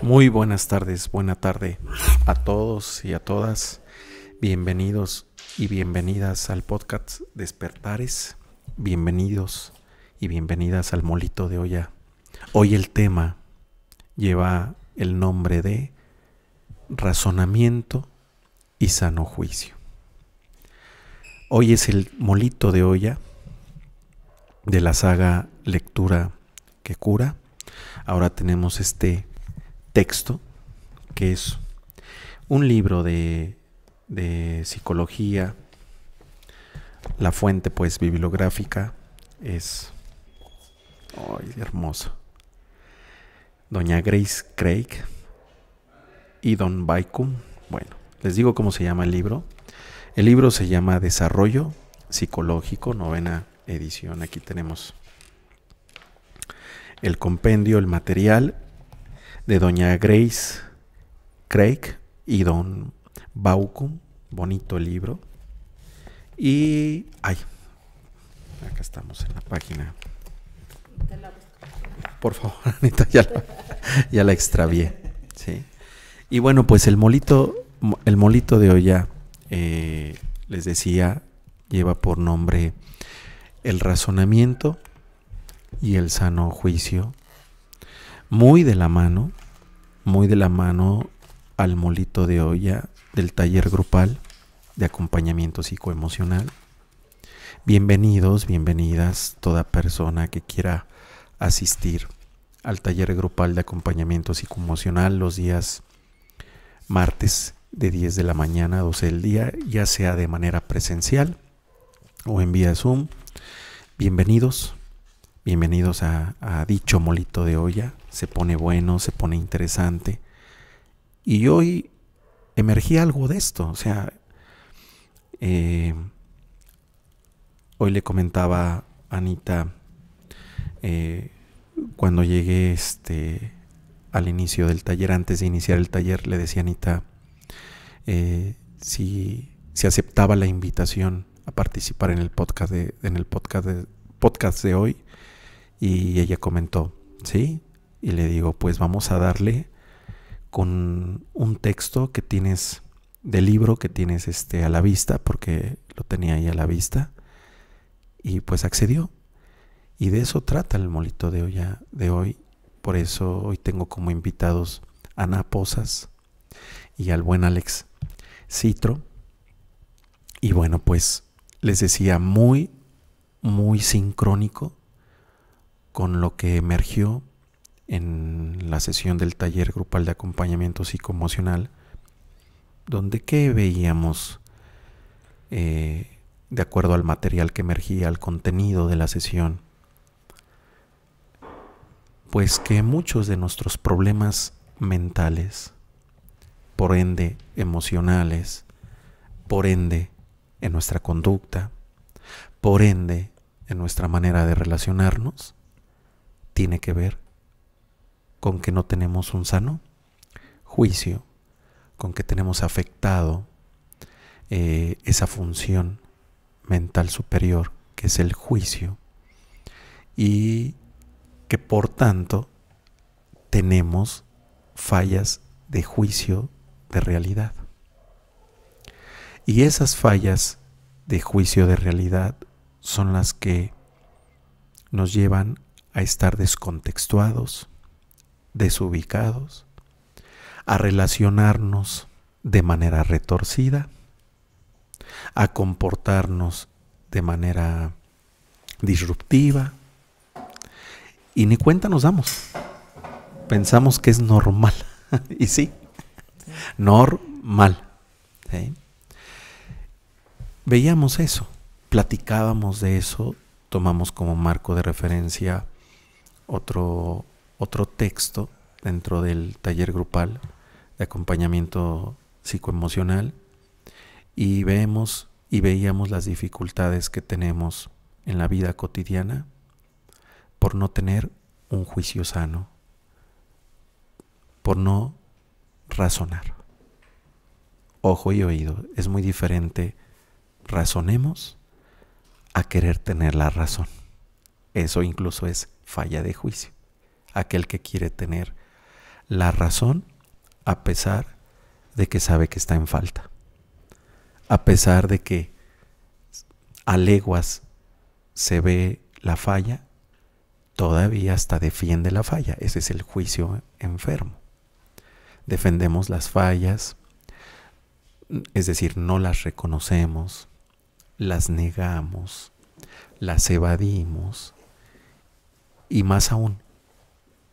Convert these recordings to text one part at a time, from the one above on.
Muy buenas tardes, buena tarde a todos y a todas. Bienvenidos y bienvenidas al podcast Despertares. Bienvenidos y bienvenidas al Molito de Olla. Hoy el tema lleva el nombre de razonamiento y sano juicio. Hoy es el Molito de Olla de la saga Lectura que Cura. Ahora tenemos este texto que es un libro de psicología. La fuente pues bibliográfica es hermosa, doña Grace Craig y don Baikum. Bueno, les digo cómo se llama el libro. El libro se llama Desarrollo Psicológico, 9ª edición. Aquí tenemos el compendio, el material de doña Grace Craig y don Baukum. Bonito el libro. Y acá estamos en la página. Por favor, Anita, ya la extravié. ¿Sí? Y bueno, pues el molito de olla, les decía, lleva por nombre el razonamiento y el sano juicio. Muy de la mano al molito de olla del taller grupal de acompañamiento psicoemocional. Bienvenidos, bienvenidas, toda persona que quiera asistir al taller grupal de acompañamiento psicoemocional los días martes de 10 de la mañana a 12 del día, ya sea de manera presencial o en vía Zoom. Bienvenidos a dicho molito de olla. Se pone bueno, se pone interesante. Y hoy emergía algo de esto. O sea, hoy le comentaba a Anita, cuando llegué al inicio del taller, antes de iniciar el taller, le decía a Anita si aceptaba la invitación a participar en el podcast de hoy. Y ella comentó, ¿sí? Y le digo, pues vamos a darle con un texto que tienes, del libro que tienes a la vista, porque lo tenía ahí a la vista. Y pues accedió. Y de eso trata el molito de olla de hoy. Por eso hoy tengo como invitados a Ana Posas y al buen Alex Citro. Y bueno, pues les decía, muy, muy sincrónico con lo que emergió en la sesión del taller grupal de acompañamiento psicoemocional, donde ¿qué veíamos? De acuerdo al material que emergía, al contenido de la sesión, pues que muchos de nuestros problemas mentales, por ende emocionales, por ende en nuestra conducta, por ende en nuestra manera de relacionarnos, tiene que ver con que no tenemos un sano juicio, con que tenemos afectado esa función mental superior que es el juicio, y que por tanto tenemos fallas de juicio de realidad. Y esas fallas de juicio de realidad son las que nos llevan a estar descontextuados, desubicados, a relacionarnos de manera retorcida, a comportarnos de manera disruptiva, y ni cuenta nos damos. Pensamos que es normal. Y sí, normal. ¿Sí? Veíamos eso, platicábamos de eso, tomamos como marco de referencia otro texto dentro del taller grupal de acompañamiento psicoemocional, y veíamos las dificultades que tenemos en la vida cotidiana por no tener un juicio sano, por no razonar. Ojo y oído, es muy diferente razonemos a querer tener la razón. Eso incluso es falla de juicio. Aquel que quiere tener la razón a pesar de que sabe que está en falta, a pesar de que a leguas se ve la falla, todavía hasta defiende la falla. Ese es el juicio enfermo. Defendemos las fallas, es decir, no las reconocemos, las negamos, las evadimos y más aún,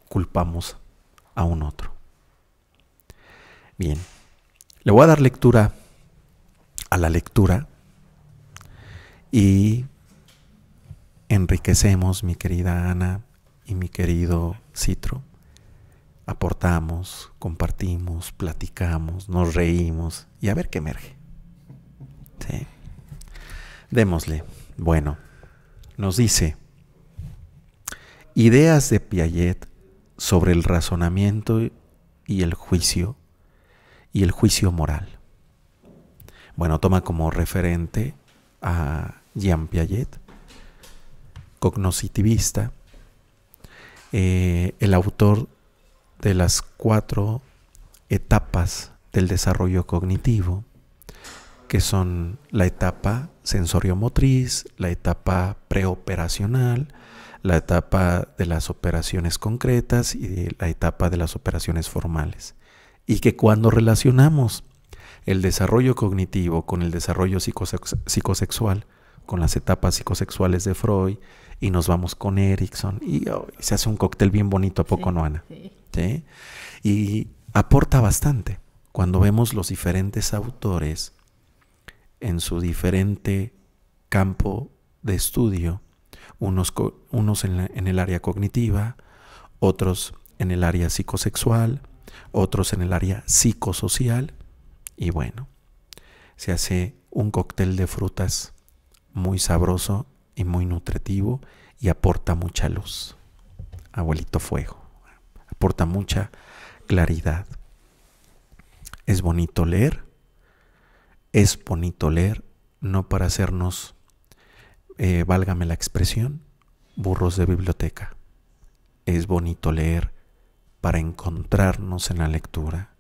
culpamos a un otro. Bien, le voy a dar lectura a la lectura y enriquecemos, mi querida Ana y mi querido Citro. Aportamos, compartimos, platicamos, nos reímos y a ver qué emerge. ¿Sí? Démosle. Bueno, nos dice: ideas de Piaget sobre el razonamiento y el juicio moral. Bueno, toma como referente a Jean Piaget, cognoscitivista, el autor de las 4 etapas del desarrollo cognitivo, que son la etapa sensoriomotriz, la etapa preoperacional, la etapa de las operaciones concretas y la etapa de las operaciones formales. Y que cuando relacionamos el desarrollo cognitivo con el desarrollo psicosexual, con las etapas psicosexuales de Freud, y nos vamos con Erikson, y se hace un cóctel bien bonito, ¿a poco no, Ana? Sí. ¿Sí? Y aporta bastante. Cuando vemos los diferentes autores en su diferente campo de estudio, unos en el área cognitiva, otros en el área psicosexual, otros en el área psicosocial, y bueno, se hace un cóctel de frutas muy sabroso y muy nutritivo y aporta mucha luz. Abuelito Fuego, aporta mucha claridad. Es bonito leer no para hacernos, válgame la expresión, burros de biblioteca. Es bonito leer para encontrarnos en la lectura.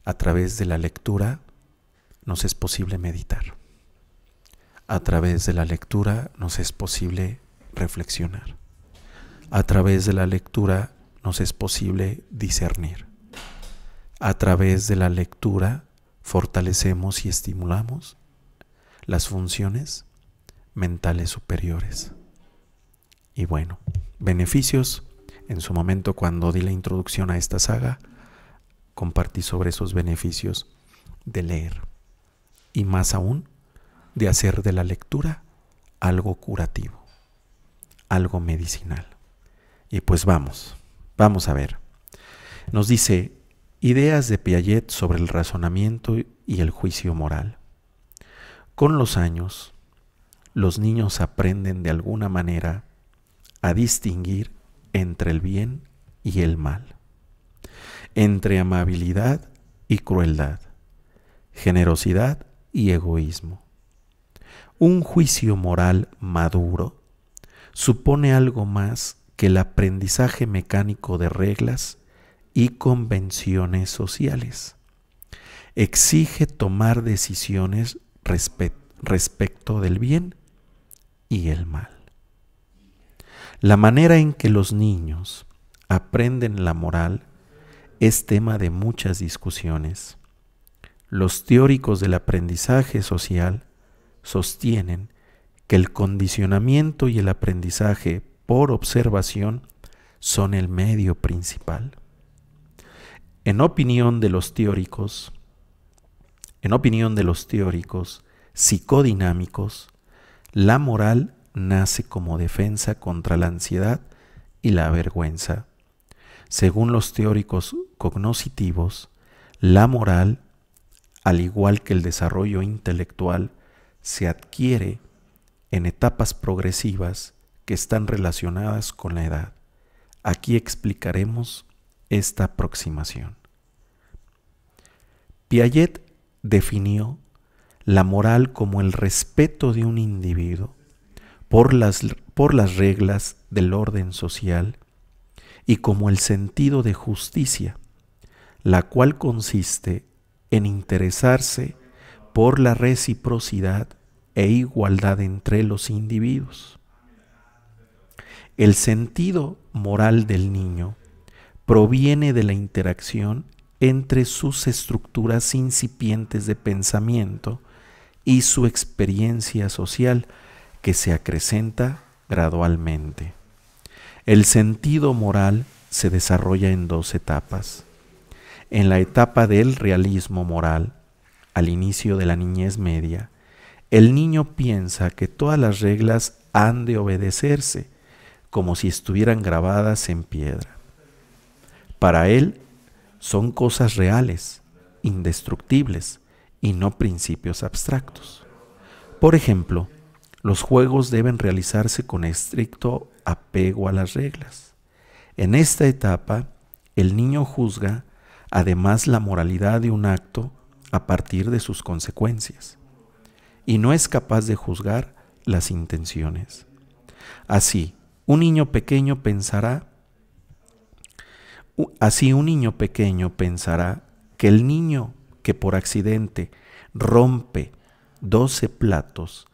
A través de la lectura nos es posible meditar. A través de la lectura nos es posible reflexionar. A través de la lectura nos es posible discernir. A través de la lectura fortalecemos y estimulamos las funciones mentales superiores. Y bueno, beneficios. En su momento, cuando di la introducción a esta saga, compartí sobre esos beneficios de leer y más aún de hacer de la lectura algo curativo, algo medicinal. Y pues vamos a ver. Nos dice: ideas de Piaget sobre el razonamiento y el juicio moral. Con los años, los niños aprenden de alguna manera a distinguir entre el bien y el mal, entre amabilidad y crueldad, generosidad y egoísmo. Un juicio moral maduro supone algo más que el aprendizaje mecánico de reglas y convenciones sociales. Exige tomar decisiones respecto del bien y el mal. La manera en que los niños aprenden la moral es tema de muchas discusiones. Los teóricos del aprendizaje social sostienen que el condicionamiento y el aprendizaje por observación son el medio principal. En opinión de los teóricos psicodinámicos, la moral nace como defensa contra la ansiedad y la vergüenza. Según los teóricos cognoscitivos, la moral, al igual que el desarrollo intelectual, se adquiere en etapas progresivas que están relacionadas con la edad. Aquí explicaremos esta aproximación. Piaget definió la moral como el respeto de un individuo por las reglas del orden social y como el sentido de justicia, la cual consiste en interesarse por la reciprocidad e igualdad entre los individuos. El sentido moral del niño proviene de la interacción entre sus estructuras incipientes de pensamiento y su experiencia social, que se acrecenta gradualmente. El sentido moral se desarrolla en dos etapas. En la etapa del realismo moral, al inicio de la niñez media, el niño piensa que todas las reglas han de obedecerse, como si estuvieran grabadas en piedra. Para él son cosas reales, indestructibles y no principios abstractos. Por ejemplo, los juegos deben realizarse con estricto apego a las reglas. En esta etapa, el niño juzga además la moralidad de un acto a partir de sus consecuencias, y no es capaz de juzgar las intenciones. Así, un niño pequeño pensará que el niño que por accidente rompe 12 platos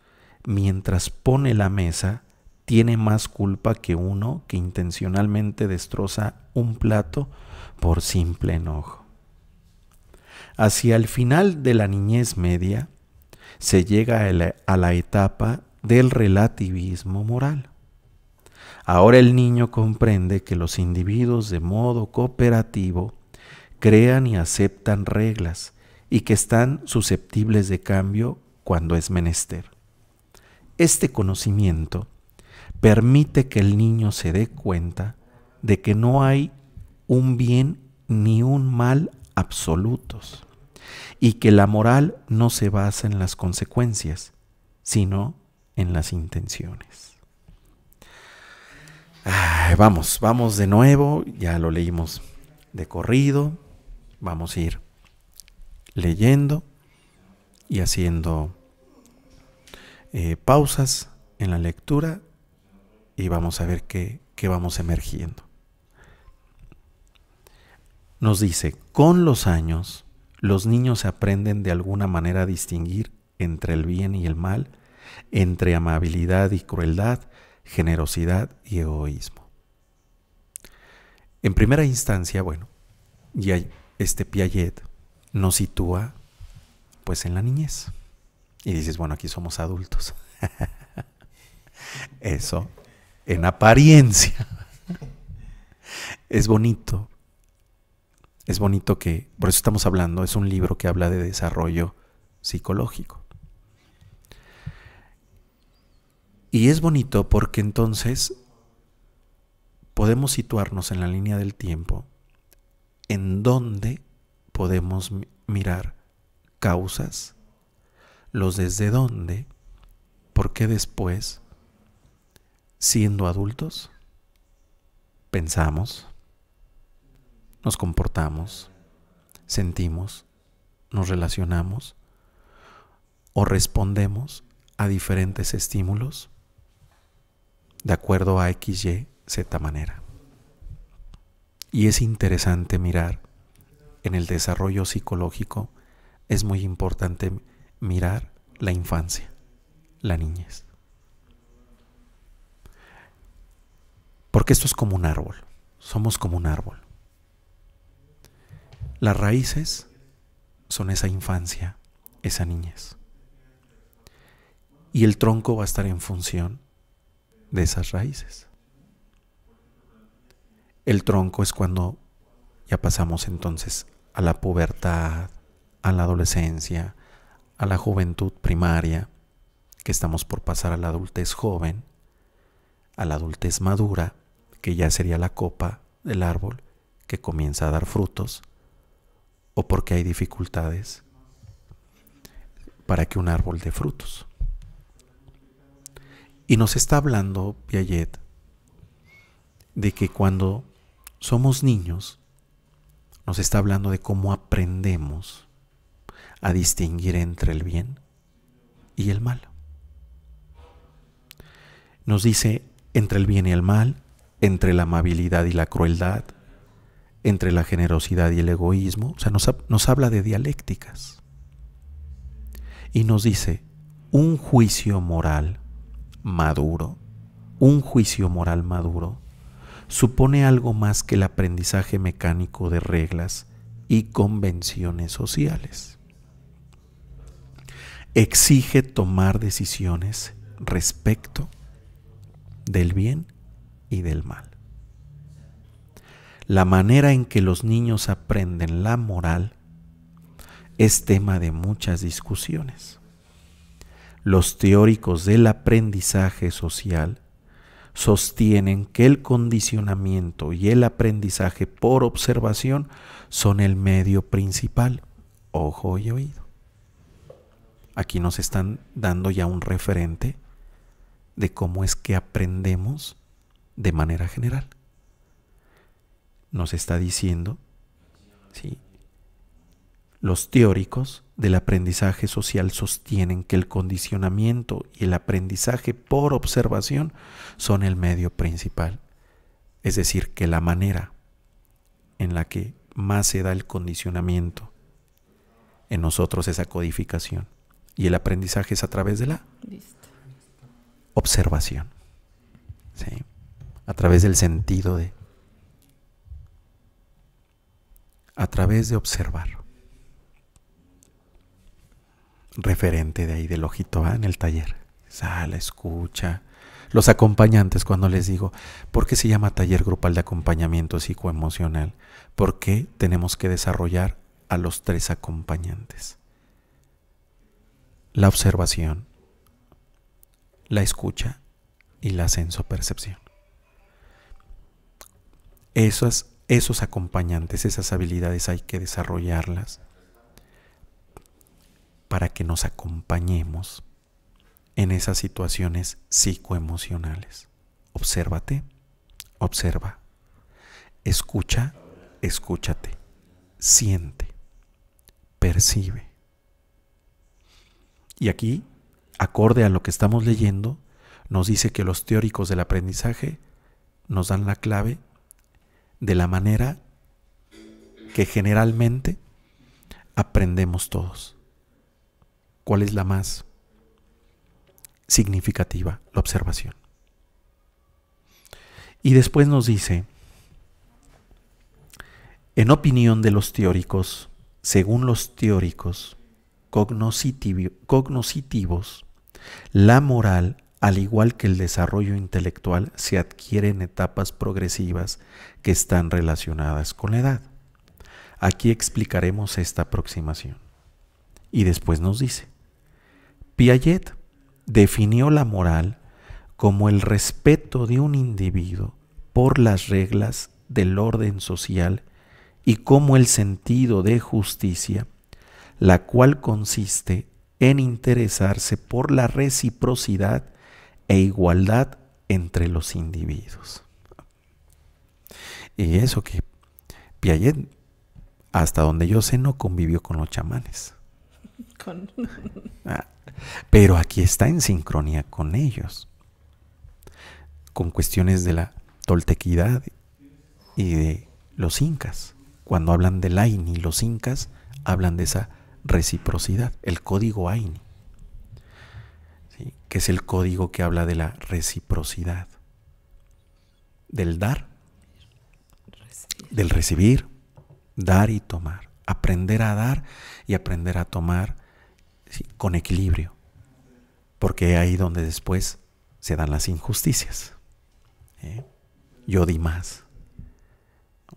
mientras pone la mesa tiene más culpa que uno que intencionalmente destroza un plato por simple enojo. Hacia el final de la niñez media se llega a la etapa del relativismo moral. Ahora el niño comprende que los individuos de modo cooperativo crean y aceptan reglas y que están susceptibles de cambio cuando es menester. Este conocimiento permite que el niño se dé cuenta de que no hay un bien ni un mal absolutos y que la moral no se basa en las consecuencias, sino en las intenciones. Vamos de nuevo, ya lo leímos de corrido, vamos a ir leyendo y haciendo pausas en la lectura y vamos a ver qué vamos emergiendo. Nos dice, con los años, los niños aprenden de alguna manera a distinguir entre el bien y el mal, entre amabilidad y crueldad, generosidad y egoísmo. En primera instancia, ya Piaget nos sitúa pues en la niñez. Y dices, aquí somos adultos. Eso, en apariencia. Es bonito que, por eso estamos hablando, es un libro que habla de desarrollo psicológico. Y es bonito porque entonces podemos situarnos en la línea del tiempo en donde podemos mirar causas, los desde dónde, por qué después, siendo adultos, pensamos, nos comportamos, sentimos, nos relacionamos o respondemos a diferentes estímulos de acuerdo a X, Y, Z manera. Y es interesante mirar en el desarrollo psicológico, es muy importante mirar la infancia, la niñez. Porque esto es como un árbol, somos como un árbol. Las raíces son esa infancia, esa niñez. Y el tronco va a estar en función de esas raíces. El tronco es cuando ya pasamos entonces a la pubertad, a la adolescencia, a la juventud primaria, que estamos por pasar a la adultez joven, a la adultez madura, que ya sería la copa del árbol que comienza a dar frutos, o porque hay dificultades para que un árbol dé frutos. Y nos está hablando Piaget de que cuando somos niños, nos está hablando de cómo aprendemos a distinguir entre el bien y el mal. Nos dice, entre el bien y el mal entre la amabilidad y la crueldad, entre la generosidad y el egoísmo. O sea, nos habla de dialécticas. Y nos dice, un juicio moral maduro supone algo más que el aprendizaje mecánico de reglas y convenciones sociales. Exige tomar decisiones respecto del bien y del mal. La manera en que los niños aprenden la moral es tema de muchas discusiones. Los teóricos del aprendizaje social sostienen que el condicionamiento y el aprendizaje por observación son el medio principal. Ojo y oído. Aquí nos están dando ya un referente de cómo es que aprendemos de manera general. Nos está diciendo, ¿sí?, los teóricos del aprendizaje social sostienen que el condicionamiento y el aprendizaje por observación son el medio principal. Es decir, que la manera en la que más se da el condicionamiento en nosotros, esa codificación, y el aprendizaje es a través de la observación, ¿sí?, a través del sentido de, a través de observar. Referente de ahí del ojito en el taller. Sala, escucha. Los acompañantes, cuando les digo, ¿por qué se llama taller grupal de acompañamiento psicoemocional? Porque tenemos que desarrollar a los 3 acompañantes: la observación, la escucha y la sensopercepción. Esos acompañantes, esas habilidades hay que desarrollarlas para que nos acompañemos en esas situaciones psicoemocionales. Obsérvate, observa. Escucha, escúchate. Siente, percibe. Y aquí, acorde a lo que estamos leyendo, nos dice que los teóricos del aprendizaje nos dan la clave de la manera que generalmente aprendemos todos. ¿Cuál es la más significativa? La observación. Y después nos dice, en opinión de los teóricos, según los teóricos cognoscitivos, la moral, al igual que el desarrollo intelectual, se adquiere en etapas progresivas que están relacionadas con la edad. Aquí explicaremos esta aproximación. Y después nos dice, Piaget definió la moral como el respeto de un individuo por las reglas del orden social y como el sentido de justicia, la cual consiste en interesarse por la reciprocidad e igualdad entre los individuos. Y eso que Piaget, hasta donde yo sé, no convivió con los chamanes. Pero aquí está en sincronía con ellos, con cuestiones de la toltequidad y de los incas. Cuando hablan del Aini, los incas hablan de esa reciprocidad, el código Aini, ¿sí?, que es el código que habla de la reciprocidad, del dar, del recibir, dar y tomar, aprender a dar y aprender a tomar, ¿sí?, con equilibrio, porque es ahí donde después se dan las injusticias. Yo di más,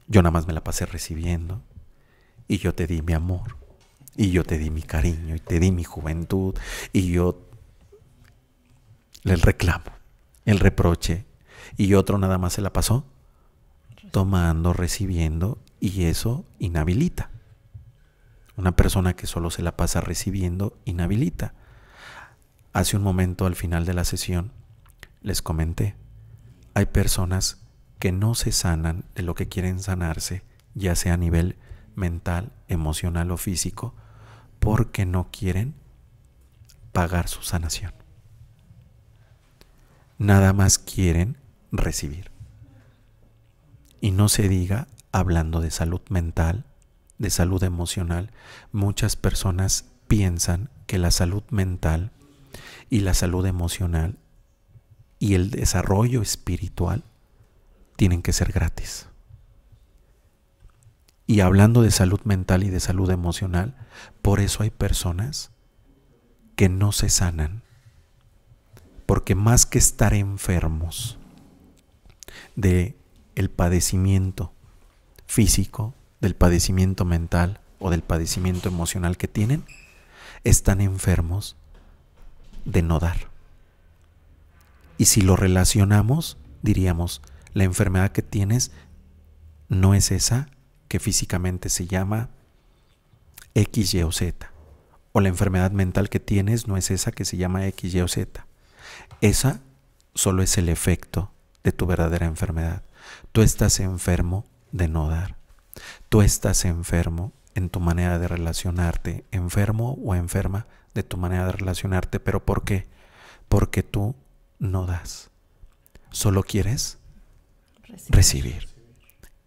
yo nada más me la pasé recibiendo, y yo te di mi amor, y yo te di mi cariño, y te di mi juventud, y yo el reclamo, el reproche, y otro nada más se la pasó tomando, recibiendo, y eso inhabilita. Una persona que solo se la pasa recibiendo inhabilita. Hace un momento, al final de la sesión, les comenté, hay personas que no se sanan de lo que quieren sanarse, ya sea a nivel mental, emocional o físico, porque no quieren pagar su sanación. Nada más quieren recibir. Y no se diga hablando de salud mental, de salud emocional. Muchas personas piensan que la salud mental y la salud emocional y el desarrollo espiritual tienen que ser gratis. Y hablando de salud mental y de salud emocional, por eso hay personas que no se sanan. Porque más que estar enfermos de el padecimiento físico, del padecimiento mental o del padecimiento emocional que tienen, están enfermos de no dar. Y si lo relacionamos, diríamos, la enfermedad que tienes no es esa que físicamente se llama X, Y o Z. O la enfermedad mental que tienes no es esa que se llama X, Y o Z. Esa solo es el efecto de tu verdadera enfermedad. Tú estás enfermo de no dar. Tú estás enfermo en tu manera de relacionarte, enfermo o enferma de tu manera de relacionarte. ¿Pero por qué? Porque tú no das. Solo quieres recibir.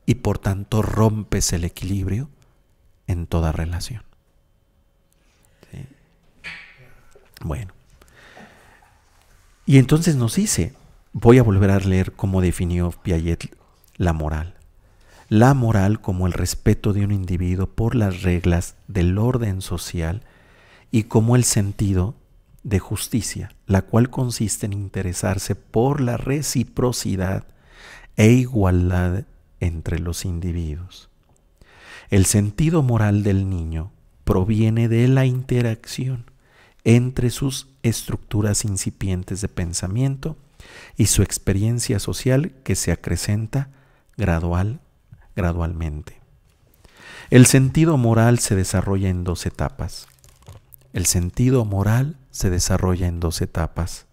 Y por tanto rompes el equilibrio en toda relación. ¿Sí? Bueno. Y entonces nos dice, voy a volver a leer cómo definió Piaget la moral. La moral como el respeto de un individuo por las reglas del orden social y como el sentido de justicia, la cual consiste en interesarse por la reciprocidad e igualdad entre los individuos. El sentido moral del niño proviene de la interacción entre sus estructuras incipientes de pensamiento y su experiencia social que se acrecenta gradualmente. El sentido moral se desarrolla en dos etapas. El sentido moral se desarrolla en dos etapas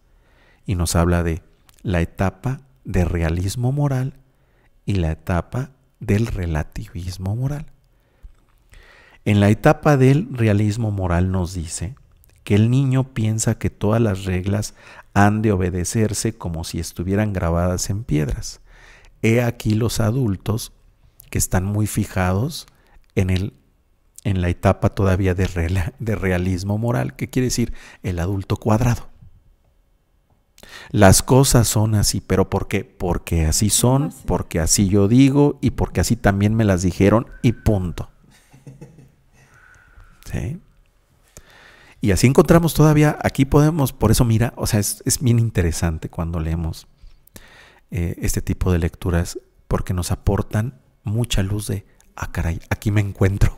y nos habla de la etapa de realismo moral y la etapa del relativismo moral. En la etapa del realismo moral nos dice que el niño piensa que todas las reglas han de obedecerse como si estuvieran grabadas en piedras. He aquí los adultos que están muy fijados en la etapa todavía de realismo moral. ¿Qué quiere decir? El adulto cuadrado. Las cosas son así, ¿pero por qué? Porque así son, porque así yo digo y porque así también me las dijeron y punto. ¿Sí? Y así encontramos todavía, aquí podemos, por eso mira, o sea, es bien interesante cuando leemos este tipo de lecturas, porque nos aportan mucha luz de, caray, aquí me encuentro,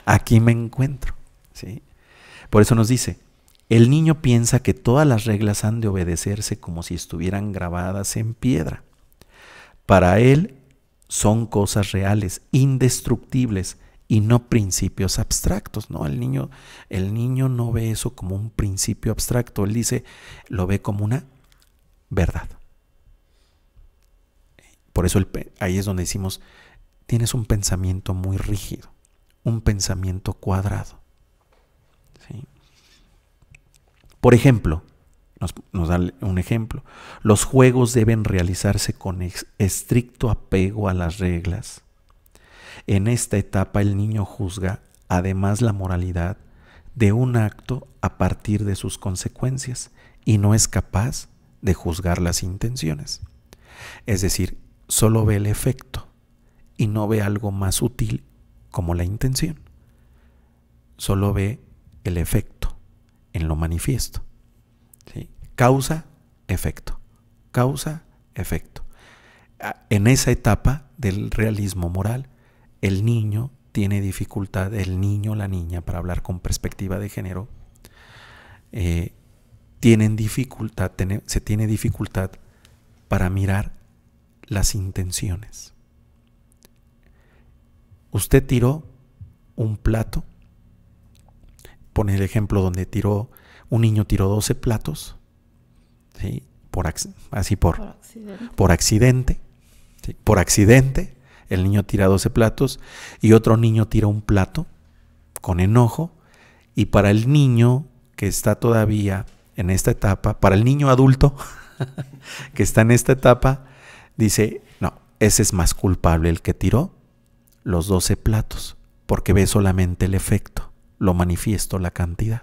aquí me encuentro, ¿sí? Por eso nos dice, el niño piensa que todas las reglas han de obedecerse como si estuvieran grabadas en piedra. Para él son cosas reales, indestructibles, y no principios abstractos, ¿no? El niño no ve eso como un principio abstracto, él dice, lo ve como una verdad. Por eso ahí es donde decimos, tienes un pensamiento muy rígido, un pensamiento cuadrado. ¿Sí? Por ejemplo, nos da un ejemplo, los juegos deben realizarse con estricto apego a las reglas. En esta etapa el niño juzga además la moralidad de un acto a partir de sus consecuencias y no es capaz de juzgar las intenciones. Es decir, solo ve el efecto y no ve algo más sutil como la intención. Solo ve el efecto en lo manifiesto. ¿Sí? Causa, efecto. Causa, efecto. En esa etapa del realismo moral, el niño tiene dificultad, el niño o la niña, para hablar con perspectiva de género, se tiene dificultad para mirar las intenciones. Usted tiró un plato, pone el ejemplo donde un niño tiró 12 platos, ¿sí? por accidente, ¿sí? Por accidente, el niño tira 12 platos y otro niño tira un plato con enojo, y para el niño que está todavía en esta etapa, para el niño adulto que está en esta etapa, dice, no, ese es más culpable el que tiró los 12 platos, porque ve solamente el efecto, lo manifiesto, la cantidad.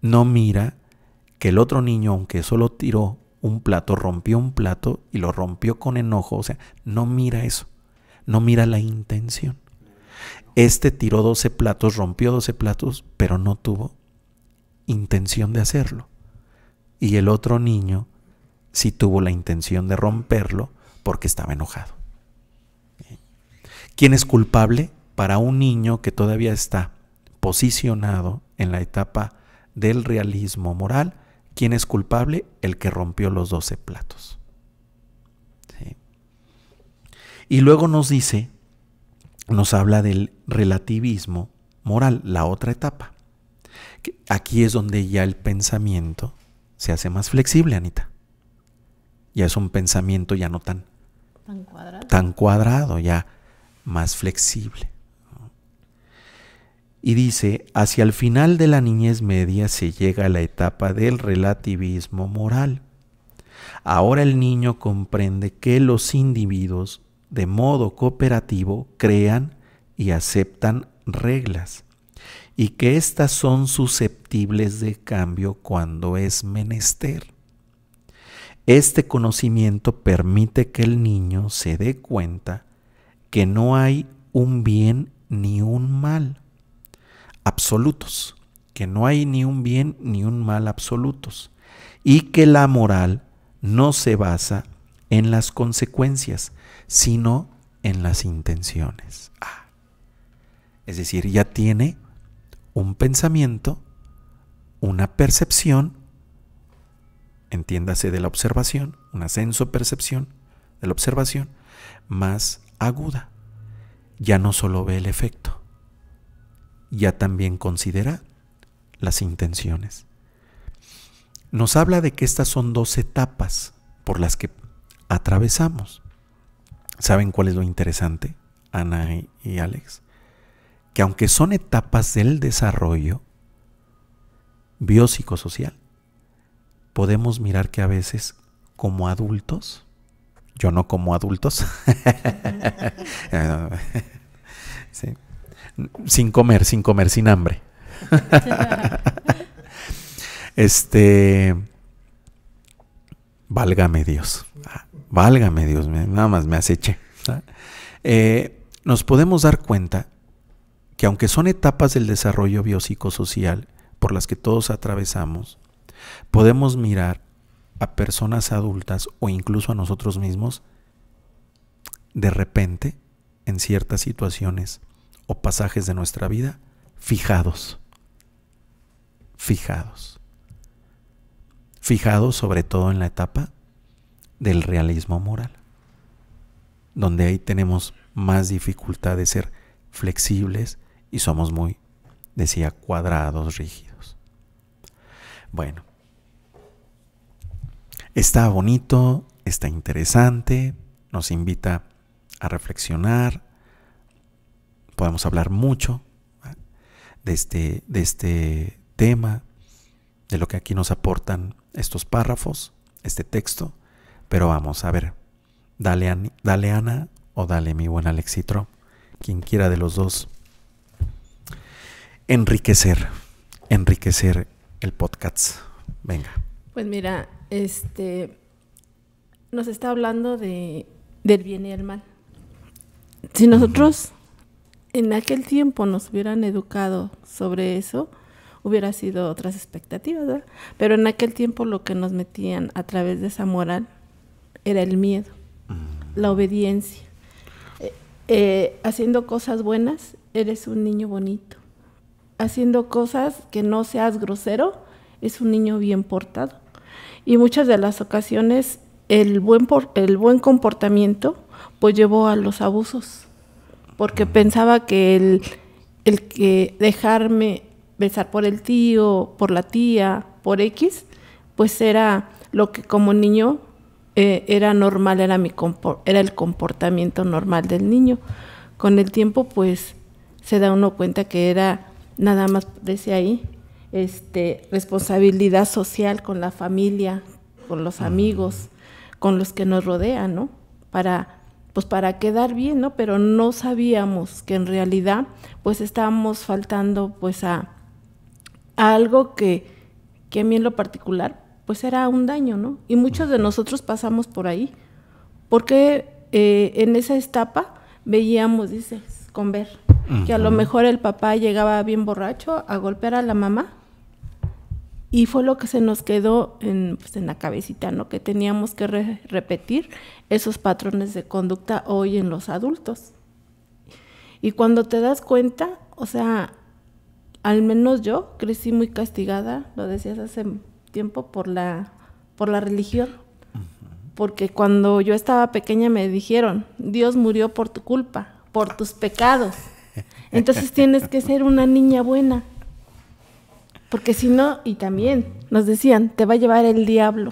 No mira que el otro niño, aunque solo tiró un plato, rompió un plato y lo rompió con enojo. O sea, no mira eso, no mira la intención. Este tiró 12 platos, rompió 12 platos, pero no tuvo intención de hacerlo. Y el otro niño sí tuvo la intención de romperlo porque estaba enojado. ¿Quién es culpable? Para un niño que todavía está posicionado en la etapa del realismo moral, ¿quién es culpable? El que rompió los 12 platos. ¿Sí? Y luego nos habla del relativismo moral, la otra etapa. Aquí es donde ya el pensamiento se hace más flexible, Anita. Ya es un pensamiento ya no tan cuadrado, ya más flexible. Y dice, hacia el final de la niñez media se llega a la etapa del relativismo moral. Ahora el niño comprende que los individuos de modo cooperativo crean y aceptan reglas y que éstas son susceptibles de cambio cuando es menester. Este conocimiento permite que el niño se dé cuenta que no hay un bien ni un mal absolutos, que no hay ni un bien ni un mal absolutos, y que la moral no se basa en las consecuencias, sino en las intenciones. Es decir, ya tiene un pensamiento, una percepción, entiéndase de la observación, una senso-percepción de la observación más aguda. Ya no solo ve el efecto, ya también considera las intenciones. Nos habla de que estas son 2 etapas por las que atravesamos. ¿Saben cuál es lo interesante, Ana y Alex? Que aunque son etapas del desarrollo biopsicosocial, podemos mirar que a veces como adultos, yo no como adultos, sí, sin comer, sin hambre. Válgame Dios, nada más me aceché. Nos podemos dar cuenta que aunque son etapas del desarrollo biopsicosocial por las que todos atravesamos, podemos mirar a personas adultas o incluso a nosotros mismos de repente en ciertas situaciones o pasajes de nuestra vida fijados sobre todo en la etapa del realismo moral, donde ahí tenemos más dificultad de ser flexibles y somos muy, decía, cuadrados, rígidos. Bueno, está bonito, está interesante, nos invita a reflexionar. Podemos hablar mucho de este tema, de lo que aquí nos aportan estos párrafos, este texto, pero vamos a ver, dale Ana o dale mi buen Alexitro, quien quiera de los dos, enriquecer el podcast. Venga. Pues mira, nos está hablando del bien y el mal. Si nosotros en aquel tiempo nos hubieran educado sobre eso, hubiera sido otras expectativas, ¿verdad? Pero en aquel tiempo lo que nos metían a través de esa moral era el miedo, la obediencia. Haciendo cosas buenas, eres un niño bonito. Haciendo cosas que no seas grosero, es un niño bien portado. Y muchas de las ocasiones el buen comportamiento pues llevó a los abusos, porque pensaba que el que dejarme besar por el tío, por la tía, por X, pues era lo que como niño era normal, era el comportamiento normal del niño. Con el tiempo pues se da uno cuenta que era nada más, decía ahí, responsabilidad social con la familia, con los amigos, con los que nos rodean, ¿no? para quedar bien, ¿no? Pero no sabíamos que en realidad pues estábamos faltando pues a algo que a mí en lo particular pues era un daño, ¿no? Y muchos de nosotros pasamos por ahí, porque en esa etapa veíamos, dices, con ver, que a lo mejor el papá llegaba bien borracho a golpear a la mamá, y fue lo que se nos quedó en la cabecita, ¿no? Que teníamos que repetir esos patrones de conducta hoy en los adultos. Y cuando te das cuenta, o sea, al menos yo crecí muy castigada, lo decías hace tiempo, por la religión. Porque cuando yo estaba pequeña me dijeron, Dios murió por tu culpa, por tus pecados. Entonces tienes que ser una niña buena. Porque si no, y también nos decían, te va a llevar el diablo,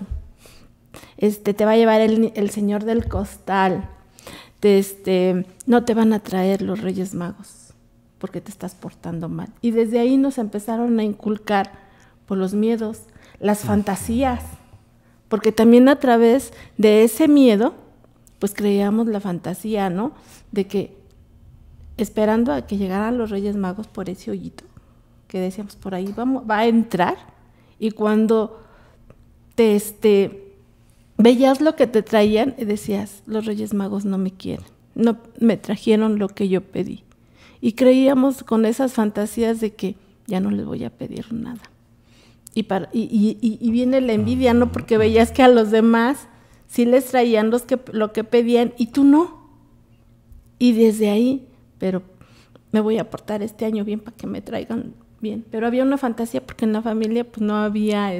te va a llevar el señor del costal, no te van a traer los Reyes Magos, porque te estás portando mal. Y desde ahí nos empezaron a inculcar por los miedos, las fantasías, porque también a través de ese miedo, pues creíamos la fantasía, ¿no? De que esperando a que llegaran los Reyes Magos por ese hoyito, que decíamos, por ahí va a entrar, y cuando veías lo que te traían y decías, los Reyes Magos no me quieren, no me trajeron lo que yo pedí. Y creíamos con esas fantasías de que ya no les voy a pedir nada. Y viene la envidia, ¿no? Porque veías que a los demás sí les traían lo que pedían y tú no. Y desde ahí, pero me voy a portar este año bien para que me traigan bien. Pero había una fantasía porque en la familia pues no había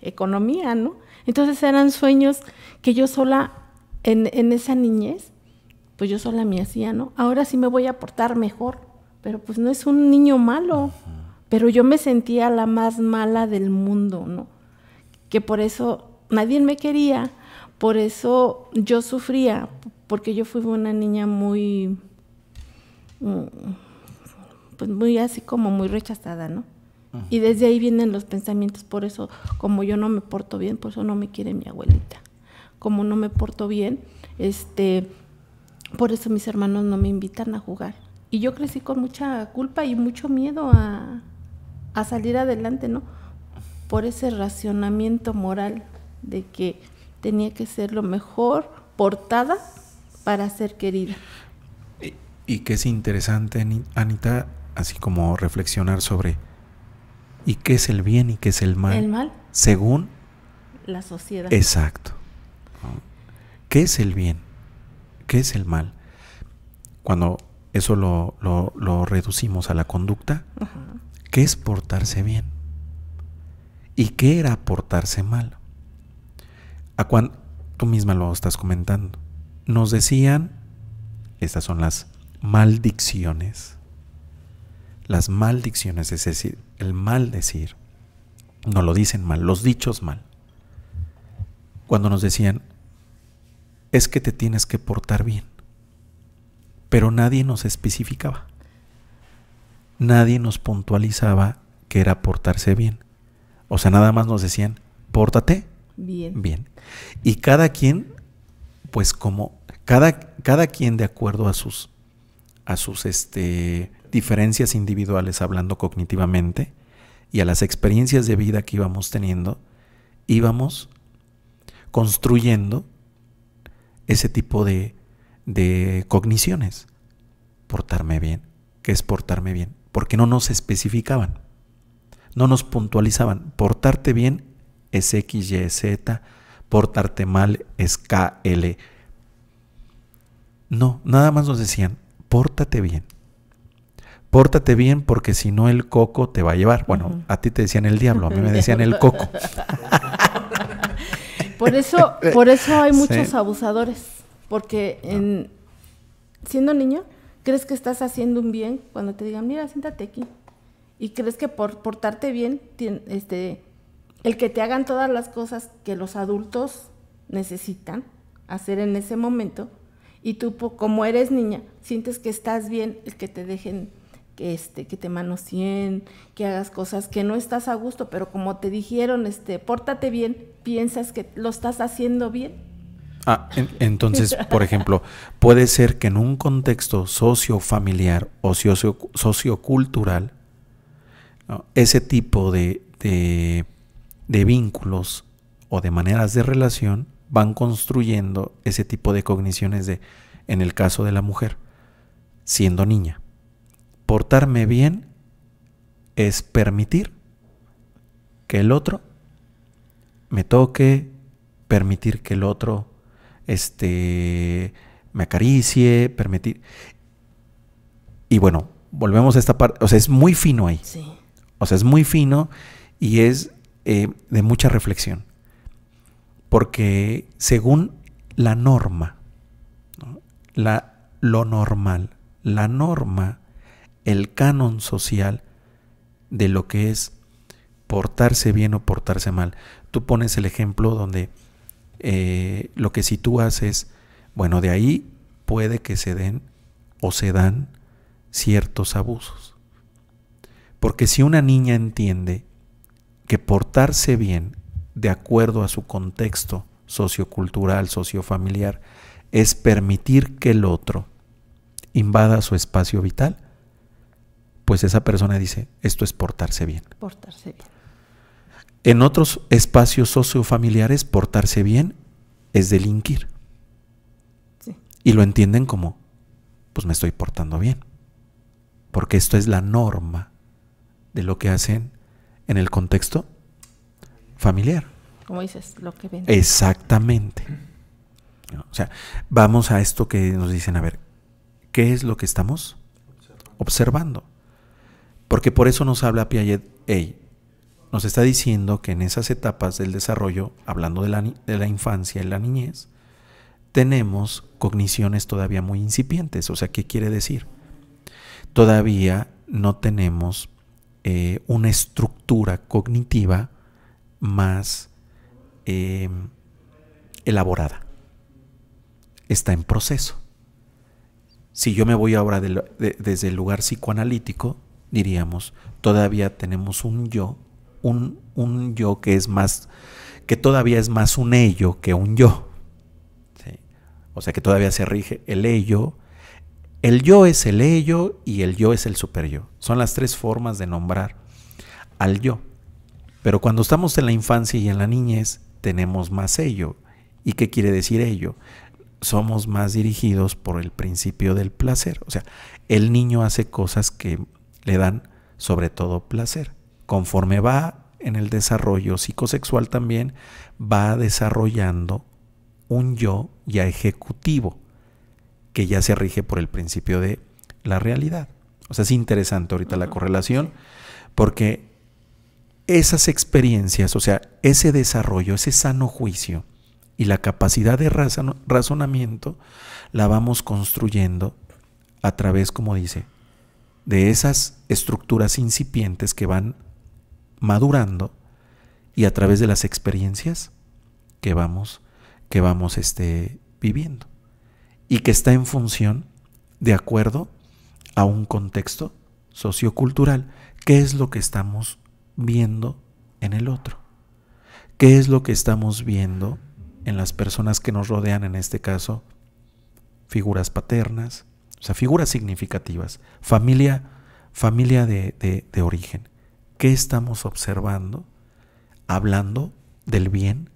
economía, ¿no? Entonces eran sueños que yo sola, en esa niñez, pues yo sola me hacía, ¿no? Ahora sí me voy a portar mejor, pero pues no es un niño malo. Pero yo me sentía la más mala del mundo, ¿no? Que por eso nadie me quería, por eso yo sufría, porque yo fui una niña muy, pues muy así como muy rechazada, ¿no? Y desde ahí vienen los pensamientos, por eso, como yo no me porto bien, por eso no me quiere mi abuelita. Como no me porto bien, por eso mis hermanos no me invitan a jugar. Y yo crecí con mucha culpa y mucho miedo a salir adelante, ¿no? Por ese racionamiento moral de que tenía que ser lo mejor portada para ser querida. Y que es interesante, Anita, así como reflexionar sobre ¿y qué es el bien y qué es el mal? El mal. Según la sociedad. Exacto. ¿Qué es el bien? ¿Qué es el mal? Cuando eso lo reducimos a la conducta, ¿qué es portarse bien? ¿Y qué era portarse mal? Tú misma lo estás comentando. Nos decían, estas son las maldiciones. Las maldiciones, es decir, el maldecir. No lo dicen mal, los dichos mal. Cuando nos decían, es que te tienes que portar bien. Pero nadie nos especificaba. Nadie nos puntualizaba que era portarse bien. O sea, nada más nos decían, pórtate bien. Y cada quien, pues como, cada quien de acuerdo a sus diferencias individuales, hablando cognitivamente, y a las experiencias de vida que íbamos teniendo, íbamos construyendo ese tipo de cogniciones. Portarme bien. ¿Qué es portarme bien? Porque no nos especificaban, no nos puntualizaban. Portarte bien es X, Y, Z, portarte mal es K, L. No, nada más nos decían, pórtate bien. Pórtate bien porque si no el coco te va a llevar. Bueno, a ti te decían el diablo, a mí me decían el coco. Por eso hay muchos abusadores, porque siendo niño crees que estás haciendo un bien cuando te digan, mira, siéntate aquí. Y crees que por portarte bien, el que te hagan todas las cosas que los adultos necesitan hacer en ese momento, y tú como eres niña, sientes que estás bien, el que te dejen, que te manoseen, que hagas cosas que no estás a gusto, pero como te dijeron, pórtate bien, piensas que lo estás haciendo bien. Entonces, por ejemplo, puede ser que en un contexto sociofamiliar o sociocultural, ¿no?, ese tipo de vínculos o de maneras de relación van construyendo ese tipo de cogniciones en el caso de la mujer, siendo niña. Portarme bien es permitir que el otro me toque, permitir que el otro me acaricie, permitir. Y bueno, volvemos a esta parte, o sea, es muy fino ahí. Sí. O sea, es muy fino y es de mucha reflexión. Porque según la norma, ¿no?, lo normal, la norma, el canon social de lo que es portarse bien o portarse mal. Tú pones el ejemplo donde lo que sitúas es, bueno, de ahí puede que se den o se dan ciertos abusos. Porque si una niña entiende que portarse bien de acuerdo a su contexto sociocultural, sociofamiliar, es permitir que el otro invada su espacio vital, pues esa persona dice, esto es portarse bien. Portarse bien. En otros espacios sociofamiliares, portarse bien es delinquir. Sí. Y lo entienden como, pues me estoy portando bien. Porque esto es la norma de lo que hacen en el contexto familiar. Como dices, lo que ven. Exactamente. O sea, vamos a esto que nos dicen, a ver, ¿qué es lo que estamos observando? Porque por eso nos habla Piaget, nos está diciendo que en esas etapas del desarrollo, hablando de la infancia y la niñez, tenemos cogniciones todavía muy incipientes. O sea, ¿qué quiere decir? Todavía no tenemos una estructura cognitiva más elaborada. Está en proceso. Si yo me voy ahora desde el lugar psicoanalítico, diríamos, todavía tenemos un yo, un yo que es más, que todavía es más un ello que un yo. ¿Sí? O sea que todavía se rige el ello. El yo es el ello y el yo es el superyo. Son las tres formas de nombrar al yo. Pero cuando estamos en la infancia y en la niñez, tenemos más ello. ¿Y qué quiere decir ello? Somos más dirigidos por el principio del placer. O sea, el niño hace cosas que le dan sobre todo placer. Conforme va en el desarrollo psicosexual también, va desarrollando un yo ya ejecutivo, que ya se rige por el principio de la realidad. O sea, es interesante ahorita la correlación, porque esas experiencias, o sea, ese desarrollo, ese sano juicio y la capacidad de razonamiento, la vamos construyendo a través, como dice, de esas estructuras incipientes que van madurando y a través de las experiencias que vamos viviendo. Y que está en función de acuerdo a un contexto sociocultural. ¿Qué es lo que estamos viendo en el otro? ¿Qué es lo que estamos viendo en las personas que nos rodean? En este caso, figuras paternas, o sea, figuras significativas, familia de origen. ¿Qué estamos observando? Hablando del bien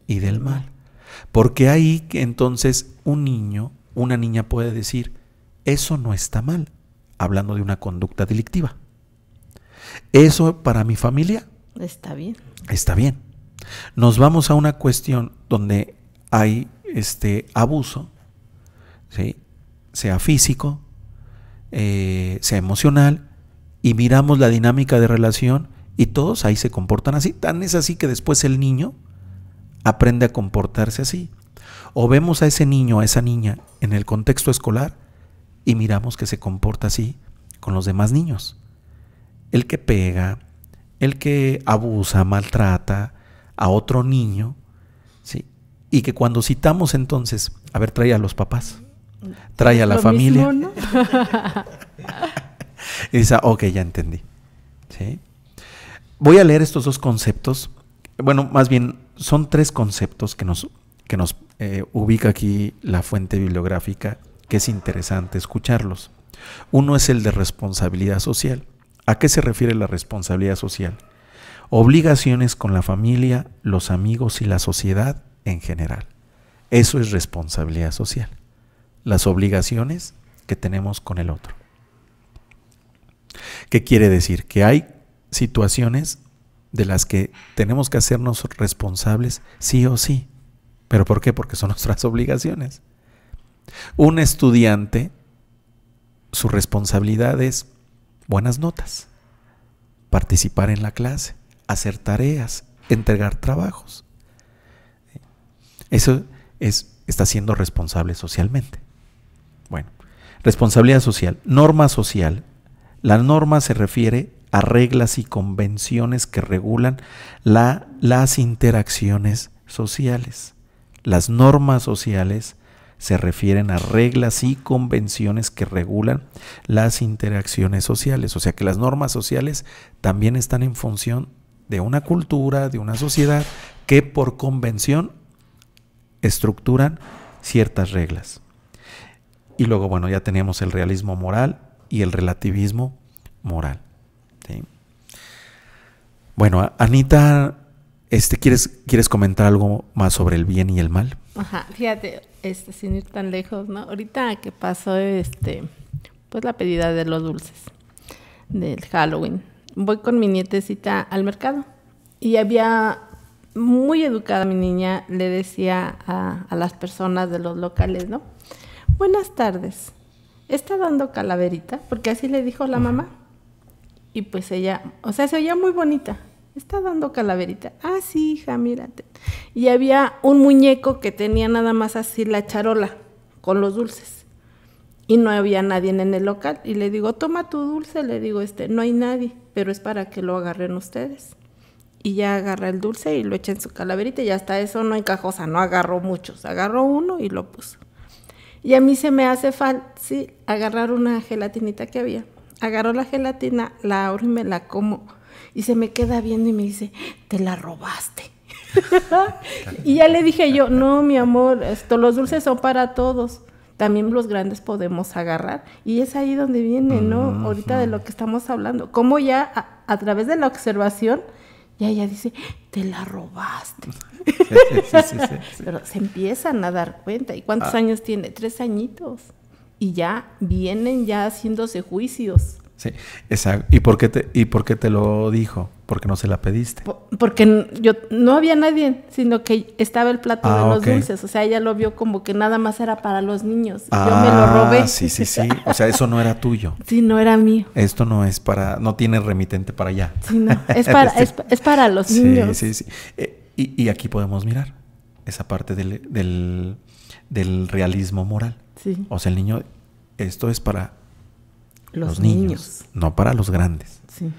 y del mal. Porque ahí que entonces un niño, una niña puede decir, eso no está mal, hablando de una conducta delictiva. Eso para mi familia está bien. Está bien. Nos vamos a una cuestión donde hay abuso, ¿sí?, sea físico, sea emocional, y miramos la dinámica de relación y todos ahí se comportan así. Tan es así que después el niño aprende a comportarse así. O vemos a ese niño, a esa niña en el contexto escolar y miramos que se comporta así con los demás niños. El que pega, el que abusa, maltrata a otro niño, ¿sí? Y que cuando citamos entonces, a ver, trae a los papás, trae a la familia. Mismo, ¿no? Y dice, ok, ya entendí. ¿Sí? Voy a leer estos dos conceptos. Bueno, más bien son tres conceptos que nos ubica aquí la fuente bibliográfica, que es interesante escucharlos. Uno es el de responsabilidad social. ¿A qué se refiere la responsabilidad social? Obligaciones con la familia, los amigos y la sociedad en general. Eso es responsabilidad social. Las obligaciones que tenemos con el otro. ¿Qué quiere decir? Que hay situaciones de las que tenemos que hacernos responsables sí o sí. ¿Pero por qué? Porque son nuestras obligaciones. Un estudiante, su responsabilidad es buenas notas, participar en la clase, hacer tareas, entregar trabajos. Eso está siendo responsable socialmente. Bueno, responsabilidad social, norma social. La norma se refiere a reglas y convenciones que regulan las interacciones sociales. Las normas sociales se refieren a reglas y convenciones que regulan las interacciones sociales. O sea que las normas sociales también están en función de una cultura, de una sociedad, que por convención estructuran ciertas reglas. Y luego, bueno, ya teníamos el realismo moral y el relativismo moral. ¿Sí? Bueno, Anita, ¿quieres comentar algo más sobre el bien y el mal? Ajá, fíjate, sin ir tan lejos, ¿no? Ahorita que pasó, pues la pedida de los dulces del Halloween. Voy con mi nietecita al mercado y había, muy educada mi niña, le decía a las personas de los locales, ¿no? Buenas tardes, ¿está dando calaverita? Porque así le dijo la mamá. Y pues ella, o sea, se oía muy bonita. ¿Está dando calaverita? Ah, sí, hija, mírate. Y había un muñeco que tenía nada más así la charola con los dulces. Y no había nadie en el local. Y le digo, toma tu dulce. Le digo, no hay nadie, pero es para que lo agarren ustedes. Y ya agarra el dulce y lo echa en su calaverita. Y hasta eso no encajosa, no agarró muchos. Agarró uno y lo puso. Y a mí se me hace fácil agarrar una gelatinita que había. Agarró la gelatina, la abro y me la como. Y se me queda viendo y me dice, te la robaste. Y ya le dije yo, no, mi amor, los dulces son para todos. También los grandes podemos agarrar. Y es ahí donde viene, ¿no? Ahorita de lo que estamos hablando. Cómo ya a través de la observación, ya ella dice, te la robaste. Sí. Pero se empiezan a dar cuenta. ¿Y cuántos años tiene? 3 añitos. Y ya vienen ya haciéndose juicios. Sí, exacto. ¿Y por qué te lo dijo? Porque no se la pediste. Porque no había nadie, sino que estaba el plato de los dulces. O sea, ella lo vio como que nada más era para los niños. Yo me lo robé. Sí. O sea, eso no era tuyo. Sí, no era mío. Esto no es no tiene remitente para allá. Sí, no. Es para los niños. Sí. Y aquí podemos mirar esa parte del realismo moral. Sí. O sea, el niño, esto es para los niños, no para los grandes. Sí.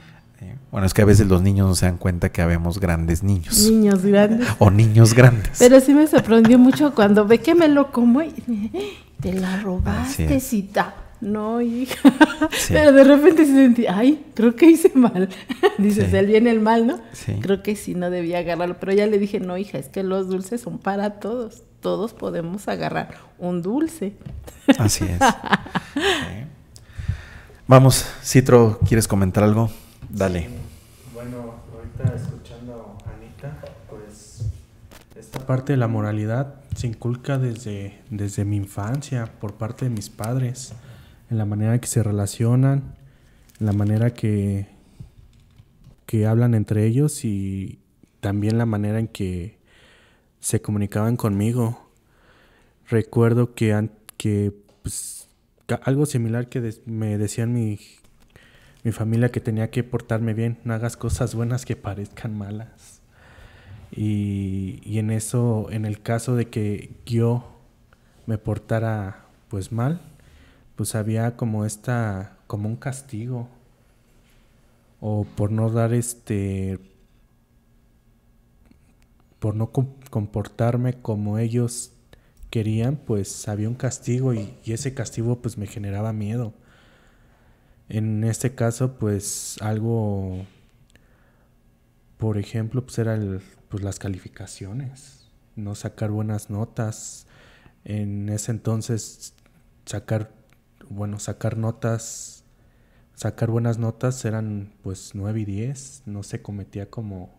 Bueno, es que a veces los niños no se dan cuenta que habemos grandes niños. Niños grandes. O niños grandes. Pero sí me sorprendió mucho cuando ve que me lo como y te la robaste, cita. No, hija. Sí. Pero de repente se sentí, ay, creo que hice mal. Dices, el bien y el mal, ¿no? Sí. Creo que sí, no debía agarrarlo. Pero ya le dije, no, hija, es que los dulces son para todos. Todos podemos agarrar un dulce. Así es. Sí. Vamos, Citro, ¿quieres comentar algo? Dale. Bueno, ahorita escuchando a Anita, pues esta parte de la moralidad se inculca desde mi infancia por parte de mis padres, en la manera en que se relacionan, en la manera que hablan entre ellos y también la manera en que se comunicaban conmigo. Recuerdo que pues, algo similar que me decían mi familia, que tenía que portarme bien, no hagas cosas buenas que parezcan malas. Y en eso, en el caso de que yo me portara pues mal, pues había como un castigo, o por no dar por no comportarme como ellos querían, pues había un castigo y ese castigo pues me generaba miedo. En este caso, pues algo, por ejemplo, pues era pues las calificaciones. no sacar buenas notas. En ese entonces sacar buenas notas eran pues 9 y 10, no se cometía como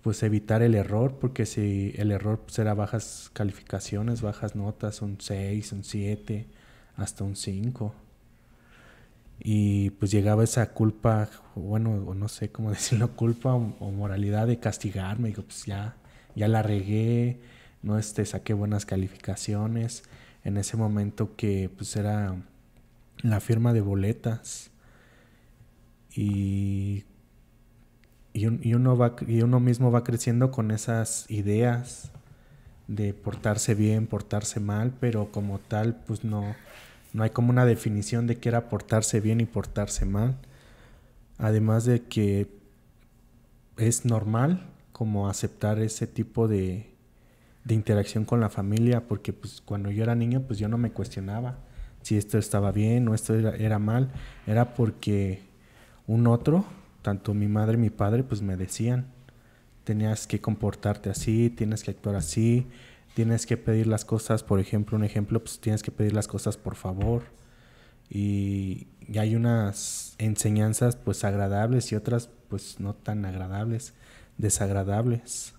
pues evitar el error, porque si el error pues era bajas calificaciones, bajas notas, un 6, un 7, hasta un 5. Y pues llegaba esa culpa, bueno, o no sé cómo decirlo, culpa o moralidad de castigarme. Digo, pues ya la regué, no saqué buenas calificaciones. En ese momento que pues era la firma de boletas. Y uno mismo va creciendo con esas ideas de portarse bien, portarse mal, pero como tal, pues no hay como una definición de qué era portarse bien y portarse mal. Además de que es normal como aceptar ese tipo de interacción con la familia, porque pues cuando yo era niño, pues yo no me cuestionaba si esto estaba bien o esto era mal. Era porque un otro, tanto mi madre y mi padre, pues me decían, tenías que comportarte así, tienes que actuar así, tienes que pedir las cosas, por ejemplo, pues tienes que pedir las cosas por favor. Y hay unas enseñanzas pues agradables y otras pues no tan agradables, desagradables.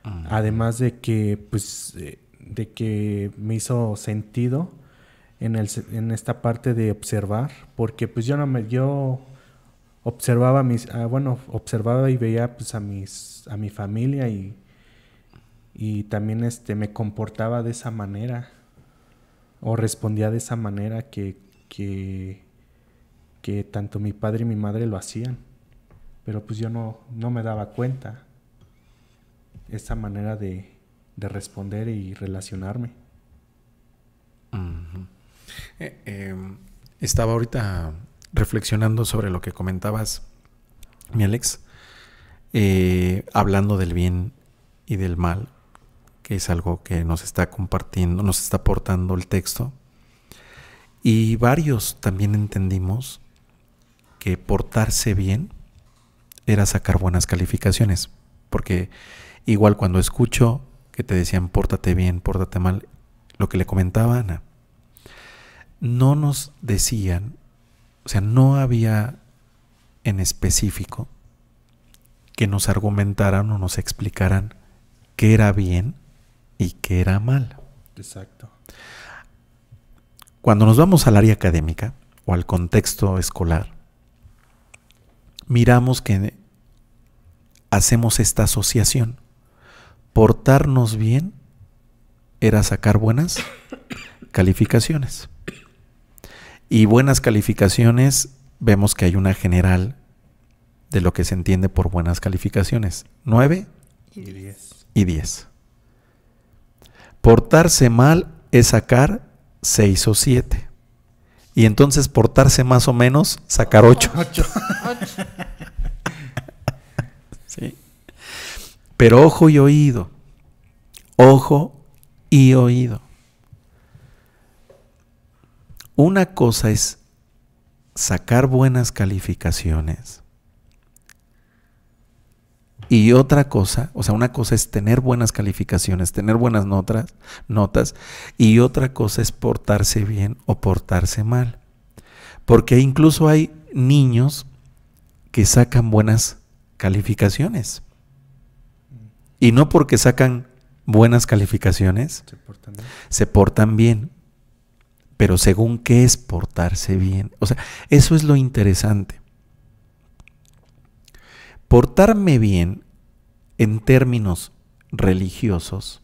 Además de que pues de que me hizo sentido en esta parte de observar, porque pues yo observaba observaba y veía pues a mi familia y también me comportaba de esa manera o respondía de esa manera que tanto mi padre y mi madre lo hacían, pero pues yo no me daba cuenta esa manera de responder y relacionarme. Uh-huh. Estaba ahorita reflexionando sobre lo que comentabas, mi Alex, hablando del bien y del mal, que es algo que nos está compartiendo, nos está aportando el texto. Y varios también entendimos que portarse bien era sacar buenas calificaciones, porque igual cuando escucho que te decían pórtate bien, pórtate mal, lo que le comentaba Ana, no nos decían, o sea, no había en específico que nos argumentaran o nos explicaran qué era bien y qué era mal. Exacto. Cuando nos vamos al área académica o al contexto escolar, miramos que hacemos esta asociación. Portarnos bien era sacar buenas calificaciones. Y buenas calificaciones, vemos que hay una general de lo que se entiende por buenas calificaciones. 9 y 10. Portarse mal es sacar 6 o 7. Y entonces portarse más o menos, sacar 8. Sí. Pero ojo y oído. Ojo y oído. Una cosa es sacar buenas calificaciones y otra cosa, o sea, una cosa es tener buenas calificaciones, tener buenas notas, y otra cosa es portarse bien o portarse mal. Porque incluso hay niños que sacan buenas calificaciones. Y no porque sacan buenas calificaciones, se portan bien. Pero según qué es portarse bien. O sea, eso es lo interesante. Portarme bien en términos religiosos,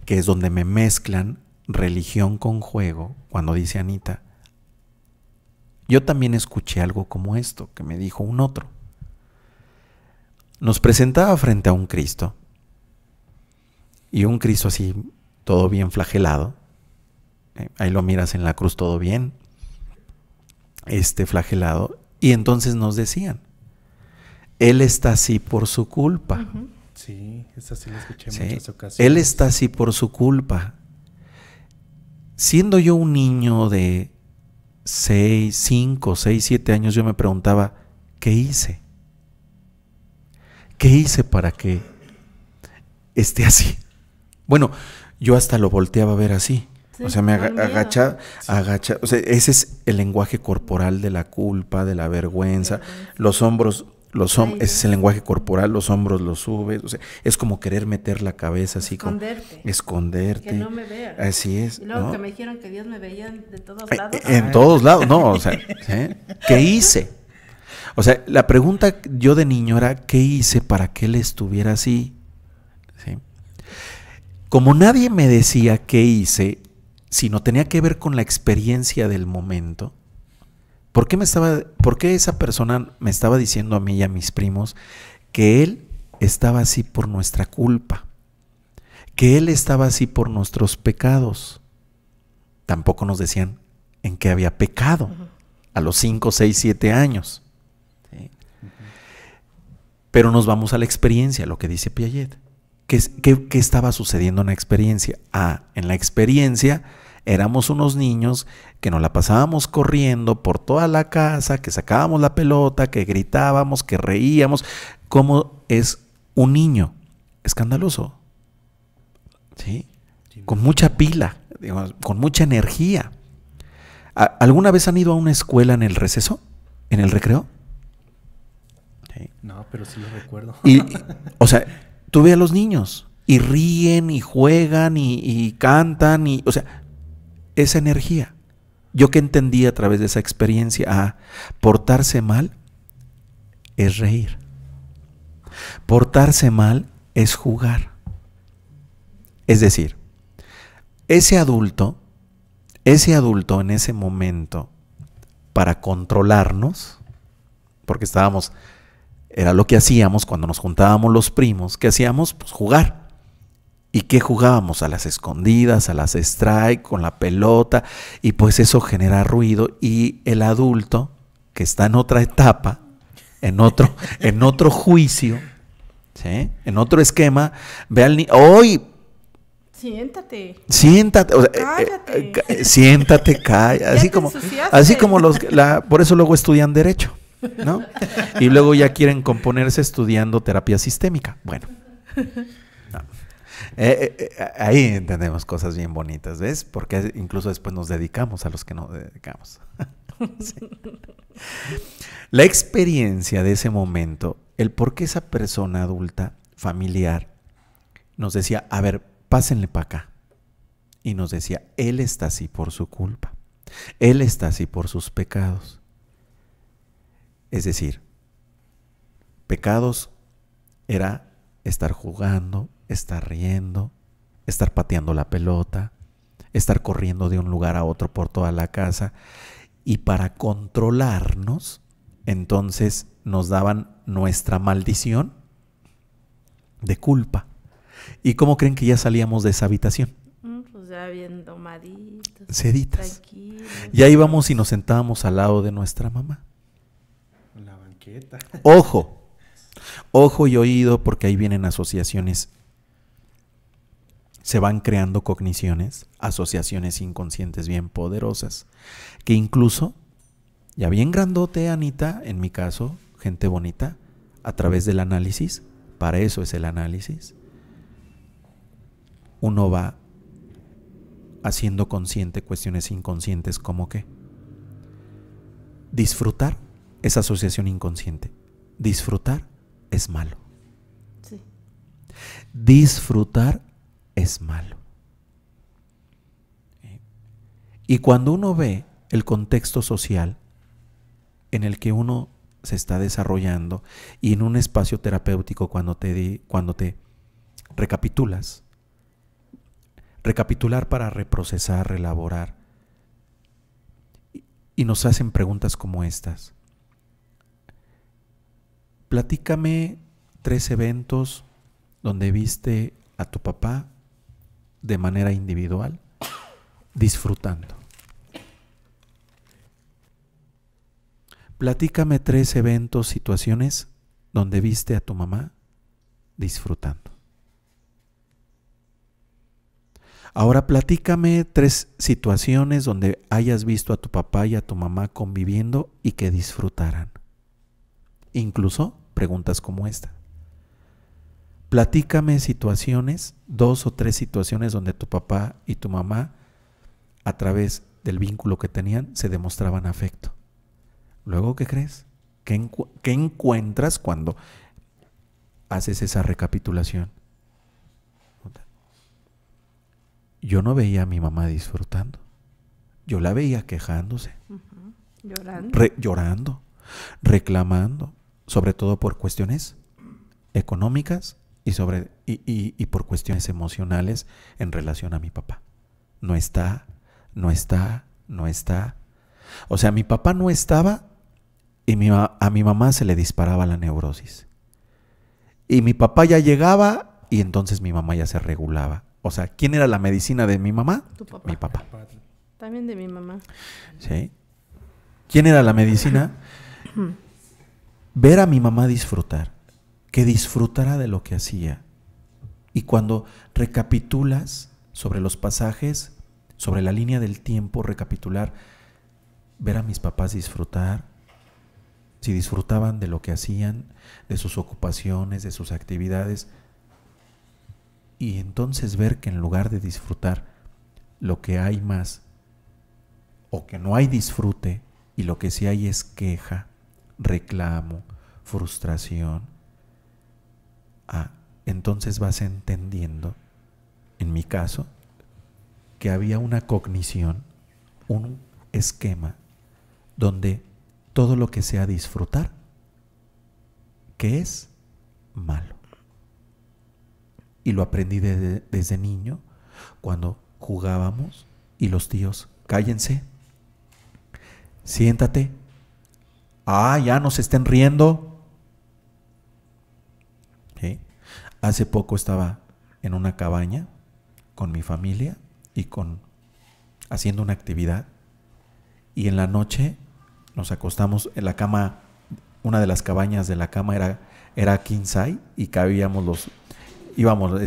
que es donde me mezclan religión con juego, cuando dice Anita, yo también escuché algo como esto, que me dijo un otro. Nos presentaba frente a un Cristo, y un Cristo así, todo bien flagelado. Ahí lo miras en la cruz todo bien, flagelado. Y entonces nos decían, Él está así por su culpa. Uh-huh. Sí, esa sí la escuché en muchas ocasiones. Él está así por su culpa. Siendo yo un niño de 5, 6, 7 años, yo me preguntaba, ¿qué hice? ¿qué hice para que esté así? Bueno, yo hasta lo volteaba a ver así. Sí, O sea, me con miedo. agacha. O sea, ese es el lenguaje corporal de la culpa, de la vergüenza. Los hombros, ese es el lenguaje corporal, los hombros los subes. O sea, es como querer meter la cabeza así como esconderte. Que no me vean. Así es. Y luego ¿no? que me dijeron que Dios me veía de todos lados. En todos lados, no, o sea, ¿sí? ¿Qué hice? O sea, la pregunta yo de niño era, ¿qué hice para que él estuviera así? ¿Sí? Como nadie me decía qué hice, sino tenía que ver con la experiencia del momento, ¿por qué esa persona me estaba diciendo a mí y a mis primos que él estaba así por nuestra culpa? Que él estaba así por nuestros pecados. Tampoco nos decían en qué había pecado a los 5, 6, 7 años. ¿Sí? Pero nos vamos a la experiencia, lo que dice Piaget. ¿Qué estaba sucediendo en la experiencia? En la experiencia éramos unos niños que nos la pasábamos corriendo por toda la casa, que sacábamos la pelota, que gritábamos, que reíamos. ¿Cómo es un niño? Escandaloso. ¿Sí? Con mucha pila, digamos, con mucha energía. ¿Alguna vez han ido a una escuela en el receso? ¿En el recreo? Sí. No, pero sí lo recuerdo. O sea, tú ves a los niños y ríen y juegan y cantan o sea, esa energía. Yo que entendí a través de esa experiencia, portarse mal es reír. Portarse mal es jugar. Es decir, ese adulto en ese momento, para controlarnos, porque era lo que hacíamos cuando nos juntábamos los primos, ¿qué hacíamos? Pues jugar. ¿Y qué jugábamos? A las escondidas, a las strike, con la pelota, y pues eso genera ruido, y el adulto, que está en otra etapa, en otro juicio, ¿sí? En otro esquema, ve al niño, ¡oy! Siéntate, o sea, Cállate. Siéntate, calla, así como por eso luego estudian derecho, ¿no? Y luego ya quieren componerse estudiando terapia sistémica. Bueno, no. Ahí entendemos cosas bien bonitas, ¿ves? Porque incluso después nos dedicamos a los que nos dedicamos. Sí. La experiencia de ese momento, el por qué esa persona adulta, familiar, nos decía, a ver, pásenle para acá. Y nos decía, él está así por su culpa. Él está así por sus pecados. Es decir, pecados era estar jugando, estar riendo, estar pateando la pelota, estar corriendo de un lugar a otro por toda la casa. Y para controlarnos, entonces nos daban nuestra maldición de culpa. ¿Y cómo creen que ya salíamos de esa habitación? Pues ya bien domaditos. Seditas. Tranquilos. Ya íbamos y nos sentábamos al lado de nuestra mamá. En la banqueta. Ojo y oído, porque ahí vienen asociaciones. Se van creando cogniciones, asociaciones inconscientes bien poderosas, que incluso, ya bien grandote, Anita, en mi caso, gente bonita, a través del análisis, para eso es el análisis, uno va haciendo consciente cuestiones inconscientes como que disfrutar es asociación inconsciente. Disfrutar es malo. Sí. Disfrutar es malo. Y cuando uno ve el contexto social en el que uno se está desarrollando y en un espacio terapéutico cuando te recapitulas, recapitular para reprocesar, reelaborar, y nos hacen preguntas como estas. Platícame 3 eventos donde viste a tu papá de manera individual disfrutando. Platícame 3 eventos, situaciones donde viste a tu mamá disfrutando. Ahora platícame 3 situaciones donde hayas visto a tu papá y a tu mamá conviviendo y que disfrutaran. Incluso preguntas como esta. platícame situaciones, 2 o 3 situaciones donde tu papá y tu mamá, a través del vínculo que tenían, se demostraban afecto. Luego, ¿qué crees? ¿Qué encuentras cuando haces esa recapitulación? Yo no veía a mi mamá disfrutando. Yo la veía quejándose. Llorando, reclamando, sobre todo por cuestiones económicas y por cuestiones emocionales en relación a mi papá. No está. O sea, mi papá no estaba y a mi mamá se le disparaba la neurosis. Y mi papá ya llegaba y entonces mi mamá ya se regulaba. O sea, ¿quién era la medicina de mi mamá? Tu papá. Mi papá. También de mi mamá. ¿Sí? ¿Quién era la medicina? Ver a mi mamá disfrutar, que disfrutara de lo que hacía. Y cuando recapitulas sobre los pasajes, sobre la línea del tiempo, recapitular, ver a mis papás disfrutar, si disfrutaban de lo que hacían, de sus ocupaciones, de sus actividades, y entonces ver que en lugar de disfrutar lo que hay más, o que no hay disfrute, y lo que sí hay es queja, reclamo, frustración, entonces vas entendiendo, en mi caso, que había una cognición, un esquema, donde todo lo que sea disfrutar, que es malo. Y lo aprendí desde niño, cuando jugábamos y los tíos, cállense, siéntate, ya no se estén riendo. ¿Sí? Hace poco estaba en una cabaña con mi familia y haciendo una actividad, y en la noche nos acostamos en la cama. Una de las cabañas de la cama era king size y íbamos,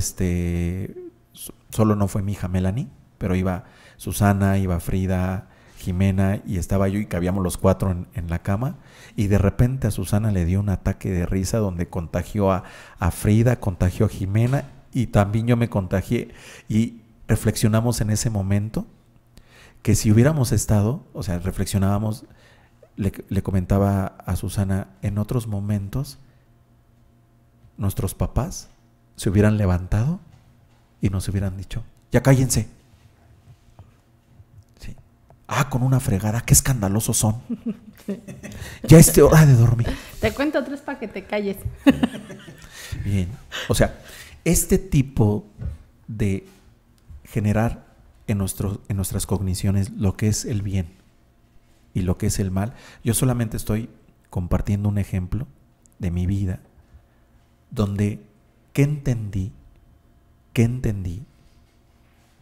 solo no fue mi hija Melanie, pero iba Susana, iba Frida, Jimena, y estaba yo, y cabíamos los 4 en la cama, y de repente a Susana le dio un ataque de risa donde contagió a Frida, contagió a Jimena, y también yo me contagié, y reflexionamos en ese momento que si hubiéramos estado, o sea, reflexionábamos, le comentaba a Susana, en otros momentos nuestros papás se hubieran levantado y nos hubieran dicho, ya cállense. Sí. Con una fregada, qué escandalosos son. Ya es hora de dormir. Te cuento 3 para que te calles. Bien. O sea, este tipo de generar en nuestras cogniciones lo que es el bien y lo que es el mal. Yo solamente estoy compartiendo un ejemplo de mi vida donde ¿qué entendí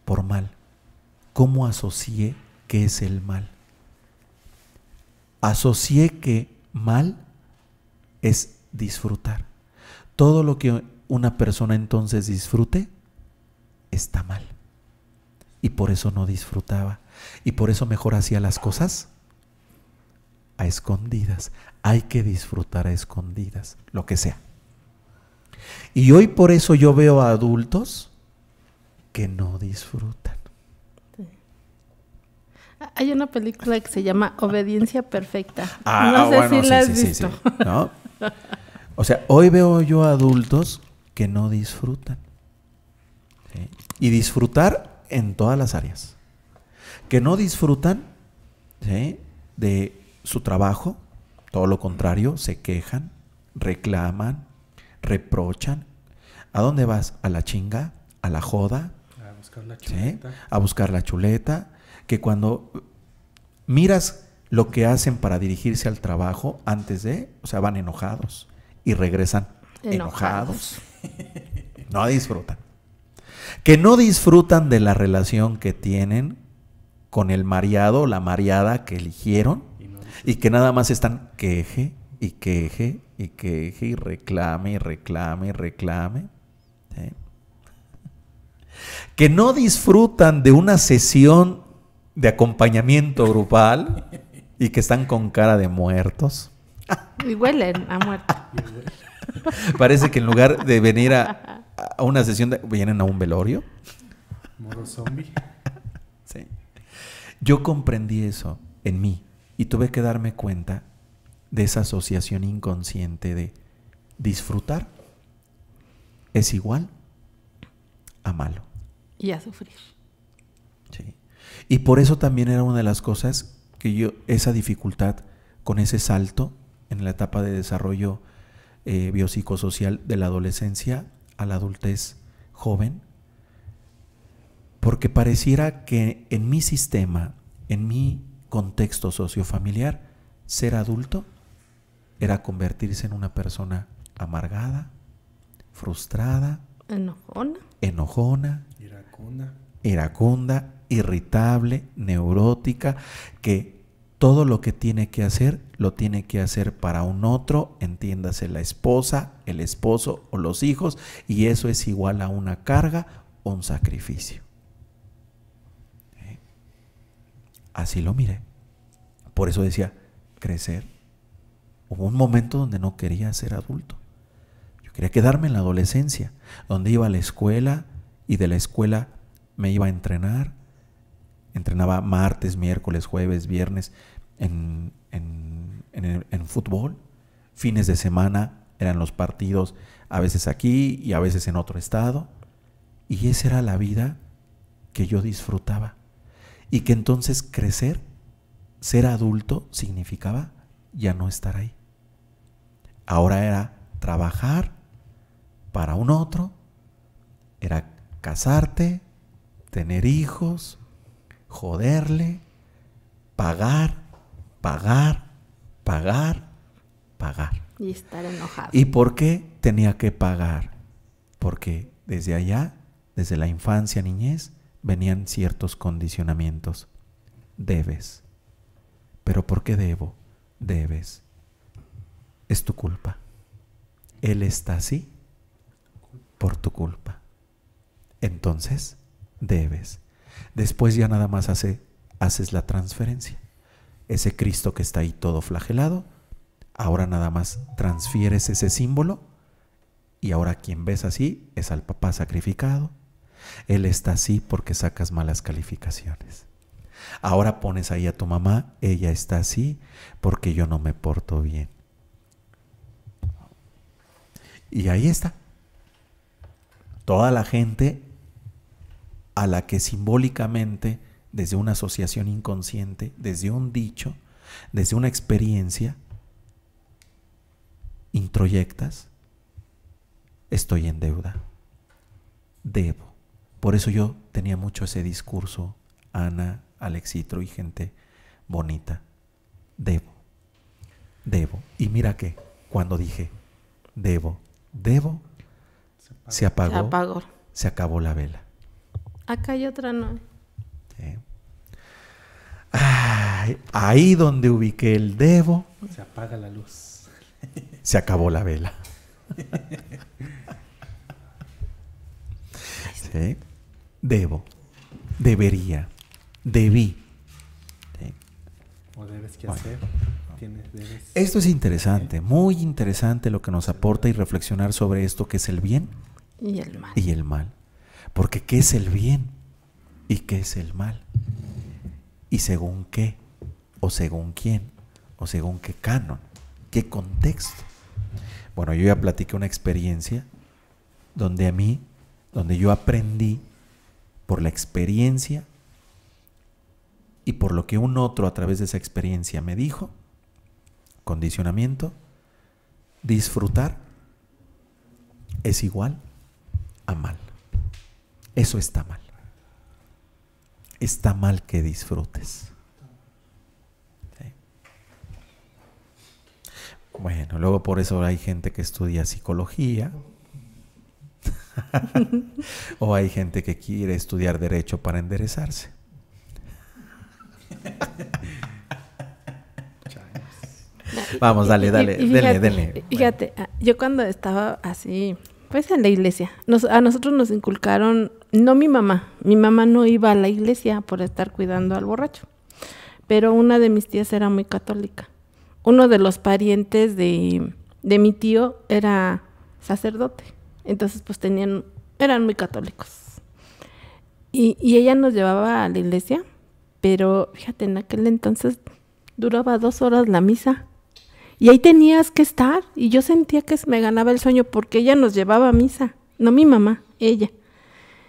por mal? ¿Cómo asocié qué es el mal? Asocié que mal es disfrutar. Todo lo que una persona entonces disfrute está mal. Y por eso no disfrutaba. Y por eso mejor hacía las cosas a escondidas. Hay que disfrutar a escondidas, lo que sea. Y hoy por eso yo veo a adultos que no disfrutan. Sí. Hay una película que se llama Obediencia Perfecta. Si la has visto. Sí. ¿No? O sea, hoy veo yo a adultos que no disfrutan. ¿Sí? Y disfrutar en todas las áreas. Que no disfrutan, ¿sí?, de su trabajo, todo lo contrario, se quejan, reclaman, reprochan. ¿A dónde vas? ¿A la chinga? ¿A la joda? A buscar la chuleta. ¿Sí? A buscar la chuleta. Que cuando miras lo que hacen para dirigirse al trabajo, o sea, van enojados y regresan enojados. No disfrutan. Que no disfrutan de la relación que tienen con el mareado o la mareada que eligieron, y que nada más están queje y reclame. ¿Sí? Que no disfrutan de una sesión de acompañamiento grupal y que están con cara de muertos. Y huelen a muerto. Parece que en lugar de venir a una sesión, vienen a un velorio. Modo zombie. Sí. Yo comprendí eso en mí y tuve que darme cuenta de esa asociación inconsciente de disfrutar es igual a malo. Y a sufrir. Sí. Y por eso también era una de las cosas que yo, esa dificultad con ese salto en la etapa de desarrollo biopsicosocial de la adolescencia a la adultez joven, porque pareciera que en mi sistema, en mi contexto sociofamiliar, ser adulto era convertirse en una persona amargada, frustrada, enojona, iracunda, irritable, neurótica, que todo lo que tiene que hacer, lo tiene que hacer para un otro, entiéndase la esposa, el esposo o los hijos, y eso es igual a una carga o un sacrificio. Así lo miré. Por eso decía, crecer. Hubo un momento donde no quería ser adulto. Yo quería quedarme en la adolescencia, donde iba a la escuela y de la escuela me iba a entrenar. Entrenaba martes, miércoles, jueves, viernes en fútbol. Fines de semana eran los partidos, a veces aquí y a veces en otro estado. Y esa era la vida que yo disfrutaba. Y que entonces crecer, ser adulto, significaba ya no estar ahí. Ahora era trabajar para un otro, era casarte, tener hijos, joderle, pagar. Y estar enojado. ¿Y por qué tenía que pagar? Porque desde allá, desde la infancia, niñez, venían ciertos condicionamientos. Debes. ¿Pero por qué debo? Debes. Es tu culpa. Él está así por tu culpa. Entonces, debes. Después ya nada más haces la transferencia. Ese Cristo que está ahí todo flagelado, ahora nada más transfieres ese símbolo y ahora quien ves así es al papá sacrificado. Él está así porque sacas malas calificaciones. Ahora pones ahí a tu mamá, ella está así porque yo no me porto bien. Y ahí está. Toda la gente a la que simbólicamente, desde una asociación inconsciente, desde un dicho, desde una experiencia, introyectas, estoy en deuda, debo. Por eso yo tenía mucho ese discurso, Ana, Alexitro y gente bonita, debo. Y mira que cuando dije debo, se apagó. Se acabó la vela. Acá hay otra, ¿no? Sí. Ay, ahí donde ubiqué el debo, se apaga la luz. Se acabó la vela. ¿Sí? Debo, debería, debí. ¿Sí? O debes que hacer. Debes. Esto es interesante, muy interesante lo que nos aporta y reflexionar sobre esto que es el bien y el mal. Y el mal. Porque ¿qué es el bien? ¿Y qué es el mal? ¿Y según qué? ¿O según quién? ¿O según qué canon? ¿Qué contexto? Bueno, yo ya platiqué una experiencia donde yo aprendí por la experiencia y por lo que un otro a través de esa experiencia me dijo, condicionamiento, disfrutar es igual a mal. Eso está mal. Está mal que disfrutes. ¿Sí? Bueno, luego por eso hay gente que estudia psicología o hay gente que quiere estudiar derecho para enderezarse. Vamos, dale. Fíjate, yo cuando estaba así, pues en la iglesia, a nosotros nos inculcaron, no mi mamá no iba a la iglesia por estar cuidando al borracho, pero una de mis tías era muy católica. Uno de los parientes de de mi tío era sacerdote. Entonces, pues eran muy católicos. Y ella nos llevaba a la iglesia, pero fíjate, en aquel entonces duraba 2 horas la misa. Y ahí tenías que estar. Y yo sentía que me ganaba el sueño porque ella nos llevaba a misa. No mi mamá, ella.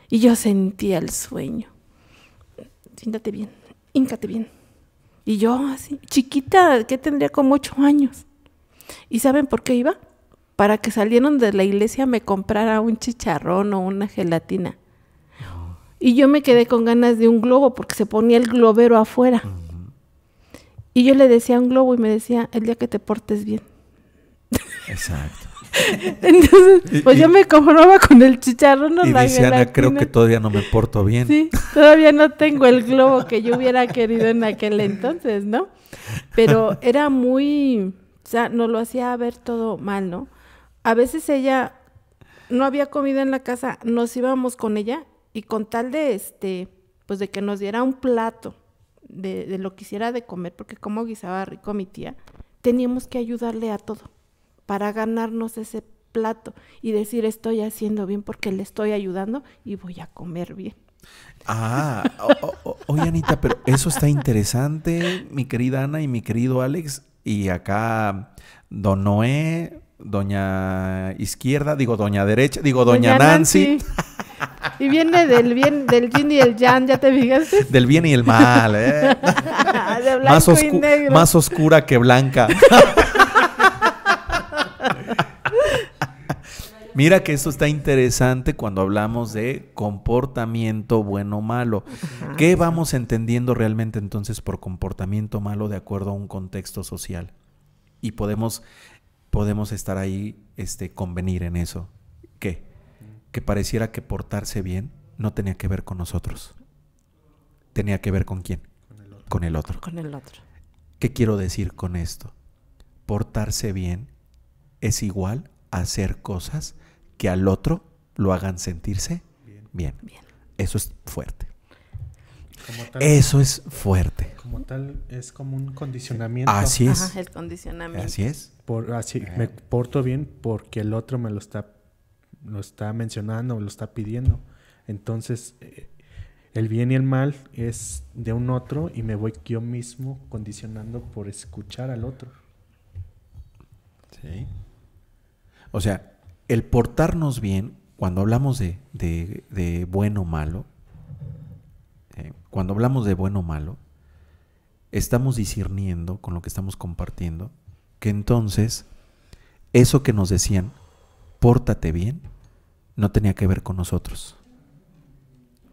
Y yo sentía el sueño. Siéntate bien, híncate bien. Y yo así, chiquita, que tendría como 8 años. ¿Y saben por qué iba? Para que salieron de la iglesia me comprara un chicharrón o una gelatina. Y yo me quedé con ganas de un globo porque se ponía el globero afuera. Y yo le decía un globo y me decía, el día que te portes bien. Exacto. Entonces, pues yo me conformaba con el chicharrón o y la dice gelatina. Ana, creo que todavía no me porto bien. Sí, todavía no tengo el globo que yo hubiera querido en aquel entonces, ¿no? Pero era muy, o sea, nos lo hacía ver todo mal, ¿no? A veces ella no había comida en la casa, nos íbamos con ella y con tal de pues de que nos diera un plato de lo que hiciera de comer, porque como guisaba rico mi tía, teníamos que ayudarle a todo para ganarnos ese plato y decir estoy haciendo bien porque le estoy ayudando y voy a comer bien. Oye Anita, pero eso está interesante, mi querida Ana y mi querido Alex, y acá don Noé, doña izquierda, digo doña derecha, digo doña Nancy. Y viene del yin y el yang, ¿ya te fijaste? Del bien y el mal, ¿eh? De blanco y negro. Más oscura que blanca. Mira que esto está interesante cuando hablamos de comportamiento bueno o malo. Ajá. ¿Qué vamos entendiendo realmente entonces por comportamiento malo de acuerdo a un contexto social? Y podemos estar ahí, convenir en eso. ¿Qué? Que pareciera que portarse bien no tenía que ver con nosotros. Tenía que ver con ¿quién? Con el otro. Con el otro. ¿Qué quiero decir con esto? Portarse bien es igual a hacer cosas que al otro lo hagan sentirse bien. Eso es fuerte. Como tal, eso es fuerte. Como tal, es como un condicionamiento. Así es. Ajá, el condicionamiento. Así es. Me porto bien porque el otro me lo está mencionando, me lo está pidiendo. Entonces, el bien y el mal es de un otro y me voy yo mismo condicionando por escuchar al otro. Sí. O sea, el portarnos bien, cuando hablamos de bueno o malo, cuando hablamos de bueno o malo, estamos discerniendo con lo que estamos compartiendo, que entonces eso que nos decían, pórtate bien, no tenía que ver con nosotros,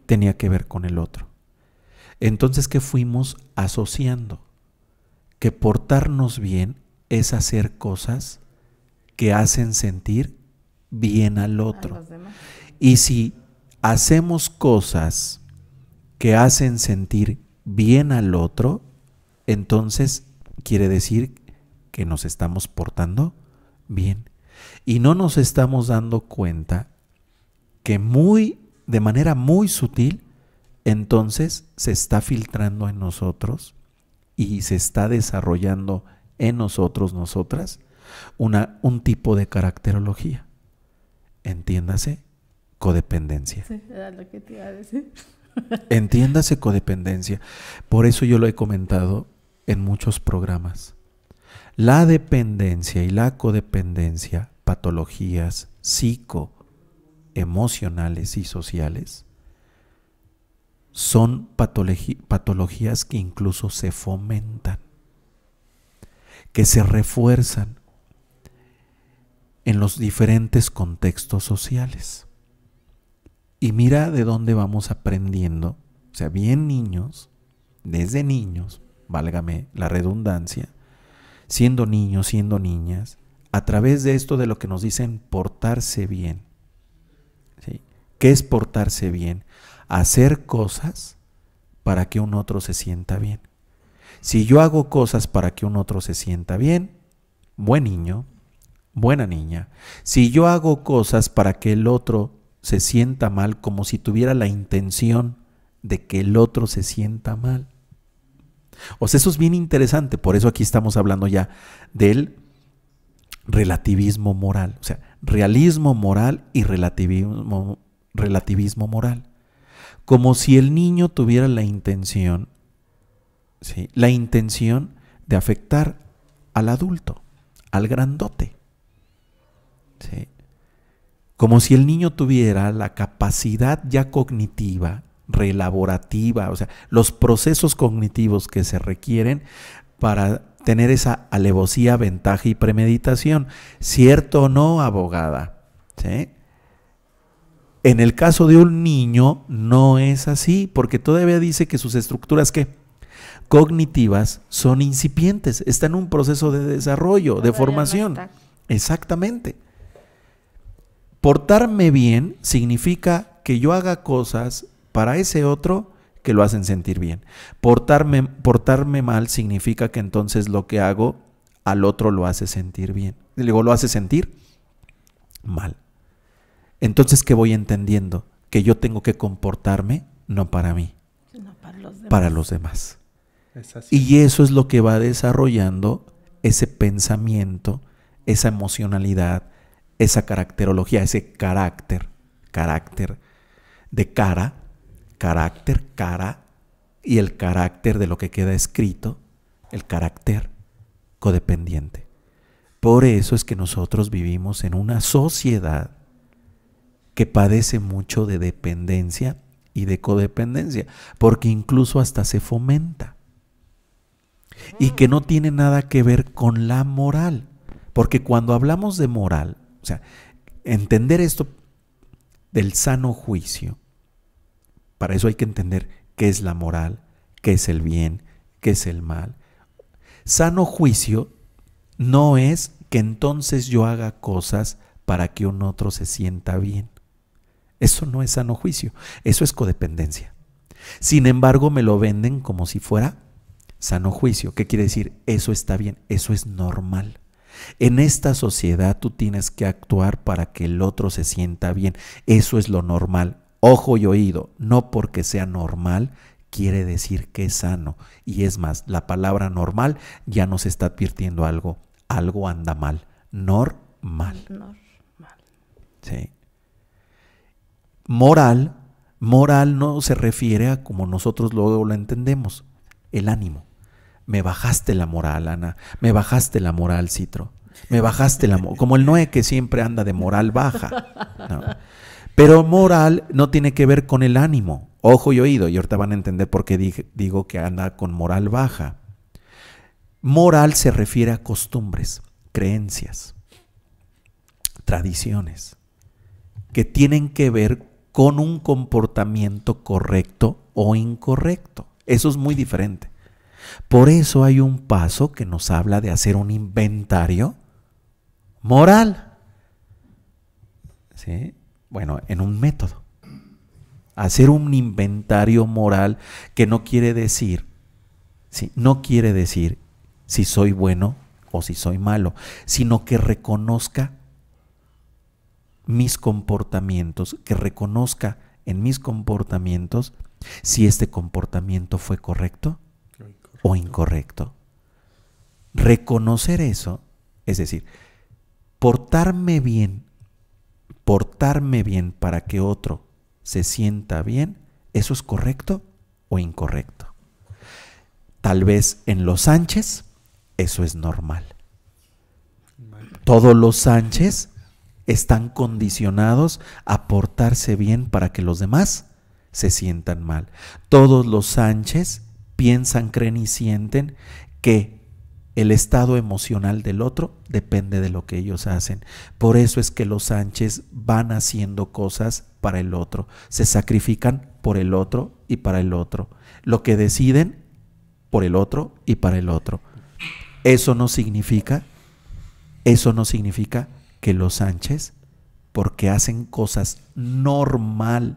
tenía que ver con el otro. Entonces, ¿qué fuimos asociando? Que portarnos bien es hacer cosas que hacen sentir bien al otro. A los demás. Y si hacemos cosas que hacen sentir bien al otro, entonces quiere decir que nos estamos portando bien. Y no nos estamos dando cuenta que de manera muy sutil, entonces se está filtrando en nosotros y se está desarrollando en nosotros, nosotras, un tipo de caracterología. Entiéndase, codependencia. Sí, era lo que te iba a decir. Entiéndase, codependencia. Por eso yo lo he comentado en muchos programas. La dependencia y la codependencia, patologías psicoemocionales y sociales, son patologías que incluso se fomentan, que se refuerzan en los diferentes contextos sociales. Y mira de dónde vamos aprendiendo, o sea, bien niños, desde niños, válgame la redundancia, siendo niños, siendo niñas, a través de esto de lo que nos dicen portarse bien. ¿Sí? ¿Qué es portarse bien? Hacer cosas para que un otro se sienta bien. Si yo hago cosas para que un otro se sienta bien, buen niño, buena niña. Si yo hago cosas para que el otro se sienta mal, como si tuviera la intención de que el otro se sienta mal. O sea, eso es bien interesante. Por eso aquí estamos hablando ya del relativismo moral. O sea, realismo moral y relativismo moral. Como si el niño tuviera la intención, ¿sí?, la intención de afectar al adulto, al grandote. ¿Sí? Como si el niño tuviera la capacidad ya cognitiva, reelaborativa, o sea, los procesos cognitivos que se requieren para tener esa alevosía, ventaja y premeditación. ¿Cierto o no, abogada? ¿Sí? En el caso de un niño no es así, porque todavía dice que sus estructuras, ¿qué?, cognitivas son incipientes, está en un proceso de desarrollo, todavía de formación. No, exactamente. Portarme bien significa que yo haga cosas para ese otro que lo hacen sentir bien. Portarme mal significa que entonces lo que hago al otro lo hace sentir bien. Luego lo hace sentir mal. Entonces, ¿qué voy entendiendo? Que yo tengo que comportarme no para mí, sino para los demás. Y eso es lo que va desarrollando ese pensamiento, esa emocionalidad, esa caracterología, ese carácter de cara y el carácter de lo que queda escrito, el carácter codependiente. Por eso es que nosotros vivimos en una sociedad que padece mucho de dependencia y de codependencia, porque incluso hasta se fomenta. Y que no tiene nada que ver con la moral, porque cuando hablamos de moral, o sea, entender esto del sano juicio, para eso hay que entender qué es la moral, qué es el bien, qué es el mal. Sano juicio no es que entonces yo haga cosas para que un otro se sienta bien. Eso no es sano juicio, eso es codependencia. Sin embargo, me lo venden como si fuera sano juicio. ¿Qué quiere decir? Eso está bien, eso es normal. En esta sociedad tú tienes que actuar para que el otro se sienta bien. Eso es lo normal. Ojo y oído, no porque sea normal quiere decir que es sano. Y es más, la palabra normal ya nos está advirtiendo algo. Algo anda mal. Normal. Sí. Moral no se refiere a como nosotros luego lo entendemos. El ánimo. Me bajaste la moral, Ana. Me bajaste la moral, Citro. Me bajaste la moral. Como el Noé que siempre anda de moral baja. ¿No? Pero moral no tiene que ver con el ánimo. Ojo y oído. Y ahorita van a entender por qué digo que anda con moral baja. Moral se refiere a costumbres, creencias, tradiciones, que tienen que ver con un comportamiento correcto o incorrecto. Eso es muy diferente. Por eso hay un paso que nos habla de hacer un inventario moral. ¿Sí? Bueno, en un método. Hacer un inventario moral que no quiere decir, ¿sí?, no quiere decir si soy bueno o si soy malo, sino que reconozca mis comportamientos, que reconozca en mis comportamientos si este comportamiento fue correcto o incorrecto. Reconocer eso, es decir, portarme bien para que otro se sienta bien, ¿eso es correcto o incorrecto? Tal vez en los Sánchez eso es normal. Todos los Sánchez están condicionados a portarse bien para que los demás se sientan mal. Todos los Sánchez piensan, creen y sienten que el estado emocional del otro depende de lo que ellos hacen. Por eso es que los Sánchez van haciendo cosas para el otro, se sacrifican por el otro y para el otro. Lo que deciden por el otro y para el otro. Eso no significa que los Sánchez, porque hacen cosas normales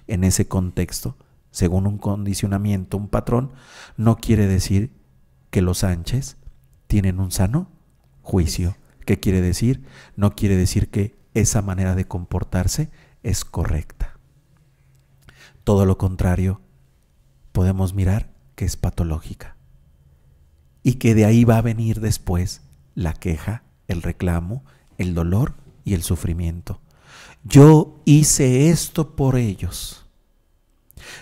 en ese contexto, según un condicionamiento, un patrón, no quiere decir que los Sánchez tienen un sano juicio. ¿Qué quiere decir? No quiere decir que esa manera de comportarse es correcta. Todo lo contrario, podemos mirar que es patológica. Y que de ahí va a venir después la queja, el reclamo, el dolor y el sufrimiento. Yo hice esto por ellos.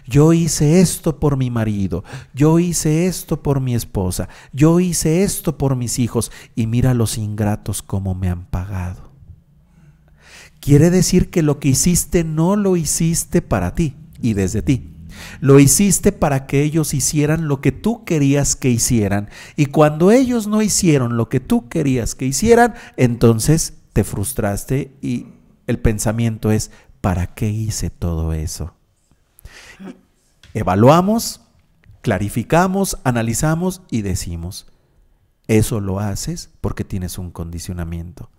Yo hice esto por mi marido. Yo hice esto por mi esposa. Yo hice esto por mis hijos. Y mira los ingratos cómo me han pagado. Quiere decir que lo que hiciste no lo hiciste para ti y desde ti. Lo hiciste para que ellos hicieran lo que tú querías que hicieran. Y cuando ellos no hicieron lo que tú querías que hicieran, entonces te frustraste y el pensamiento es, ¿para qué hice todo eso? Evaluamos, clarificamos, analizamos y decimos, eso lo haces porque tienes un condicionamiento.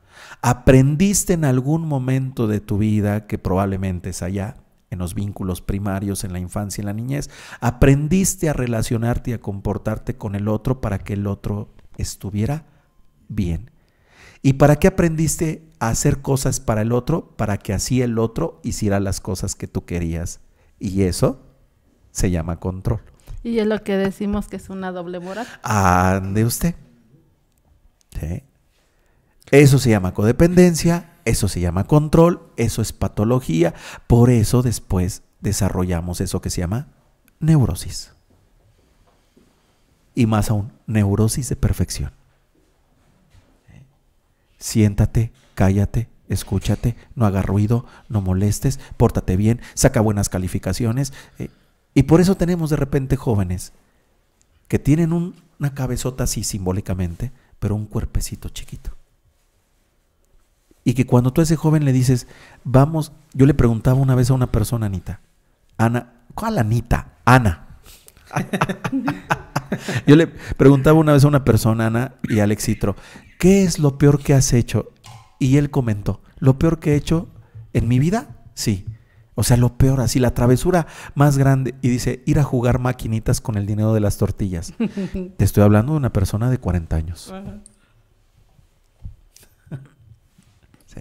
Aprendiste en algún momento de tu vida, que probablemente es allá, en los vínculos primarios, en la infancia y en la niñez, aprendiste a relacionarte y a comportarte con el otro para que el otro estuviera bien. ¿Y para qué aprendiste a hacer cosas para el otro? Para que así el otro hiciera las cosas que tú querías. Y eso se llama control. Y es lo que decimos que es una doble moral. Ande usted. ¿Sí? Eso se llama codependencia, eso se llama control, eso es patología. Por eso después desarrollamos eso que se llama neurosis. Y más aún, neurosis de perfección. Siéntate, cállate, escúchate, no hagas ruido, no molestes, pórtate bien, saca buenas calificaciones. Y por eso tenemos de repente jóvenes que tienen una cabezota así simbólicamente, pero un cuerpecito chiquito. Y que cuando tú a ese joven le dices, vamos, yo le preguntaba una vez a una persona, Anita, Ana, ¿cuál Anita? Ana. Yo le preguntaba una vez a una persona, Ana y Alex Citro, ¿qué es lo peor que has hecho? Y él comentó, ¿lo peor que he hecho en mi vida? Sí. O sea, lo peor, así, la travesura más grande. Y dice, ir a jugar maquinitas con el dinero de las tortillas. Te estoy hablando de una persona de 40 años. Sí.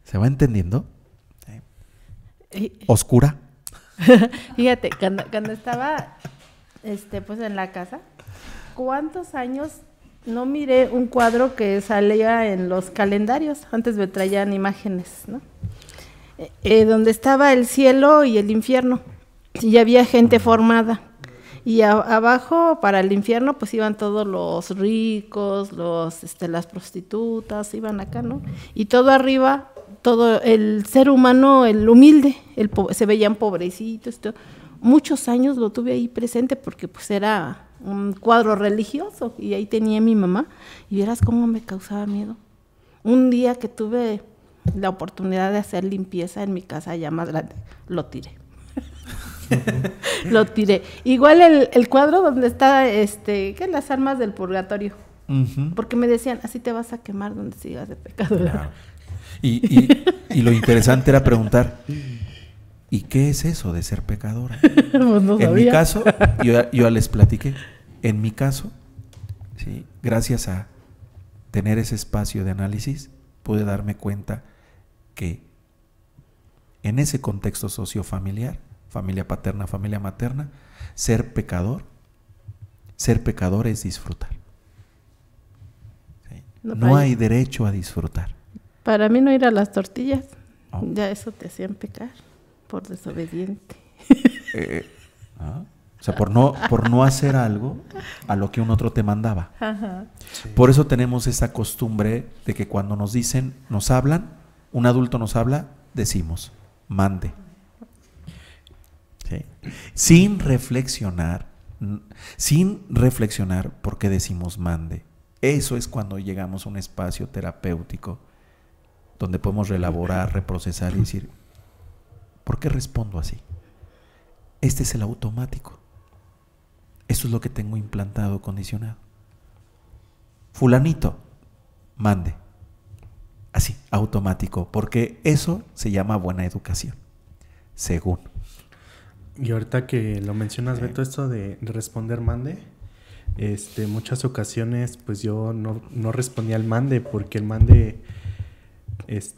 ¿Se va entendiendo? Sí. Oscura. Fíjate, cuando estaba pues en la casa, ¿cuántos años no miré un cuadro que salía en los calendarios? Antes me traían imágenes, ¿no? Donde estaba el cielo y el infierno, y había gente formada. Y abajo para el infierno pues iban todos los ricos, las prostitutas, iban acá, ¿no? Y todo arriba, todo el ser humano, el humilde, se veían pobrecitos. Muchos años lo tuve ahí presente porque pues era un cuadro religioso y ahí tenía a mi mamá y vieras cómo me causaba miedo. Un día que tuve la oportunidad de hacer limpieza en mi casa ya más grande, lo tiré. Lo tiré. Igual el cuadro donde está ¿qué? Las almas del purgatorio. Porque me decían, así te vas a quemar donde sigas de pecado. Claro. Y lo interesante era preguntar, ¿y qué es eso de ser pecadora? Pues no en sabía. mi caso, yo ya les platiqué, en mi caso, ¿sí? Gracias a tener ese espacio de análisis, pude darme cuenta que en ese contexto sociofamiliar, familia paterna, familia materna, ser pecador es disfrutar. ¿Sí? No hay derecho a disfrutar. Para mí no ir a las tortillas, Oh. ya eso te hacían pecar por desobediente. O sea, por no hacer algo a lo que un otro te mandaba. Ajá. Sí. Por eso tenemos esa costumbre de que cuando nos dicen, nos hablan, un adulto nos habla, decimos, mande. ¿Sí? Sin reflexionar por qué decimos mande. Eso es cuando llegamos a un espacio terapéutico donde podemos reelaborar, reprocesar y decir, ¿por qué respondo así? Este es el automático. Eso es lo que tengo implantado, condicionado. Fulanito, mande. Así, automático, porque eso se llama buena educación, según. Y ahorita que lo mencionas, Beto, esto de responder mande, muchas ocasiones pues yo no respondía al mande porque el mande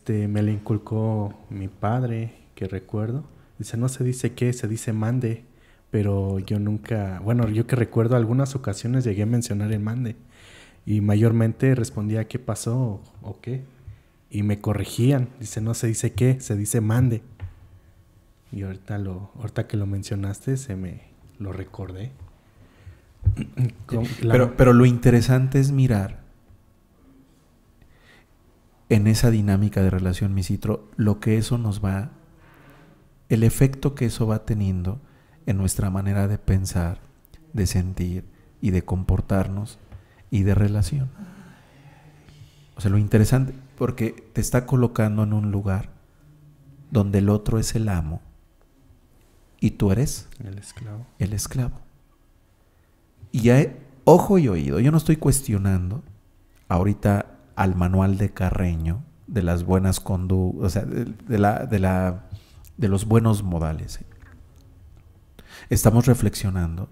me lo inculcó mi padre, que recuerdo. Dice, no se dice qué, se dice mande, pero yo nunca, bueno, yo que recuerdo algunas ocasiones llegué a mencionar el mande y mayormente respondía ¿qué pasó? ¿O qué? Y me corregían, dice no se dice qué, se dice mande. Y ahorita que lo mencionaste se me lo recordé. Pero lo interesante es mirar en esa dinámica de relación, Misitro, lo que eso nos va, el efecto que eso va teniendo en nuestra manera de pensar, de sentir y de comportarnos y de relación. O sea, lo interesante, porque te está colocando en un lugar donde el otro es el amo y tú eres el esclavo. El esclavo. Y ya, ojo y oído, yo no estoy cuestionando ahorita al manual de Carreño de las buenas conductas, o sea, de los buenos modales. Estamos reflexionando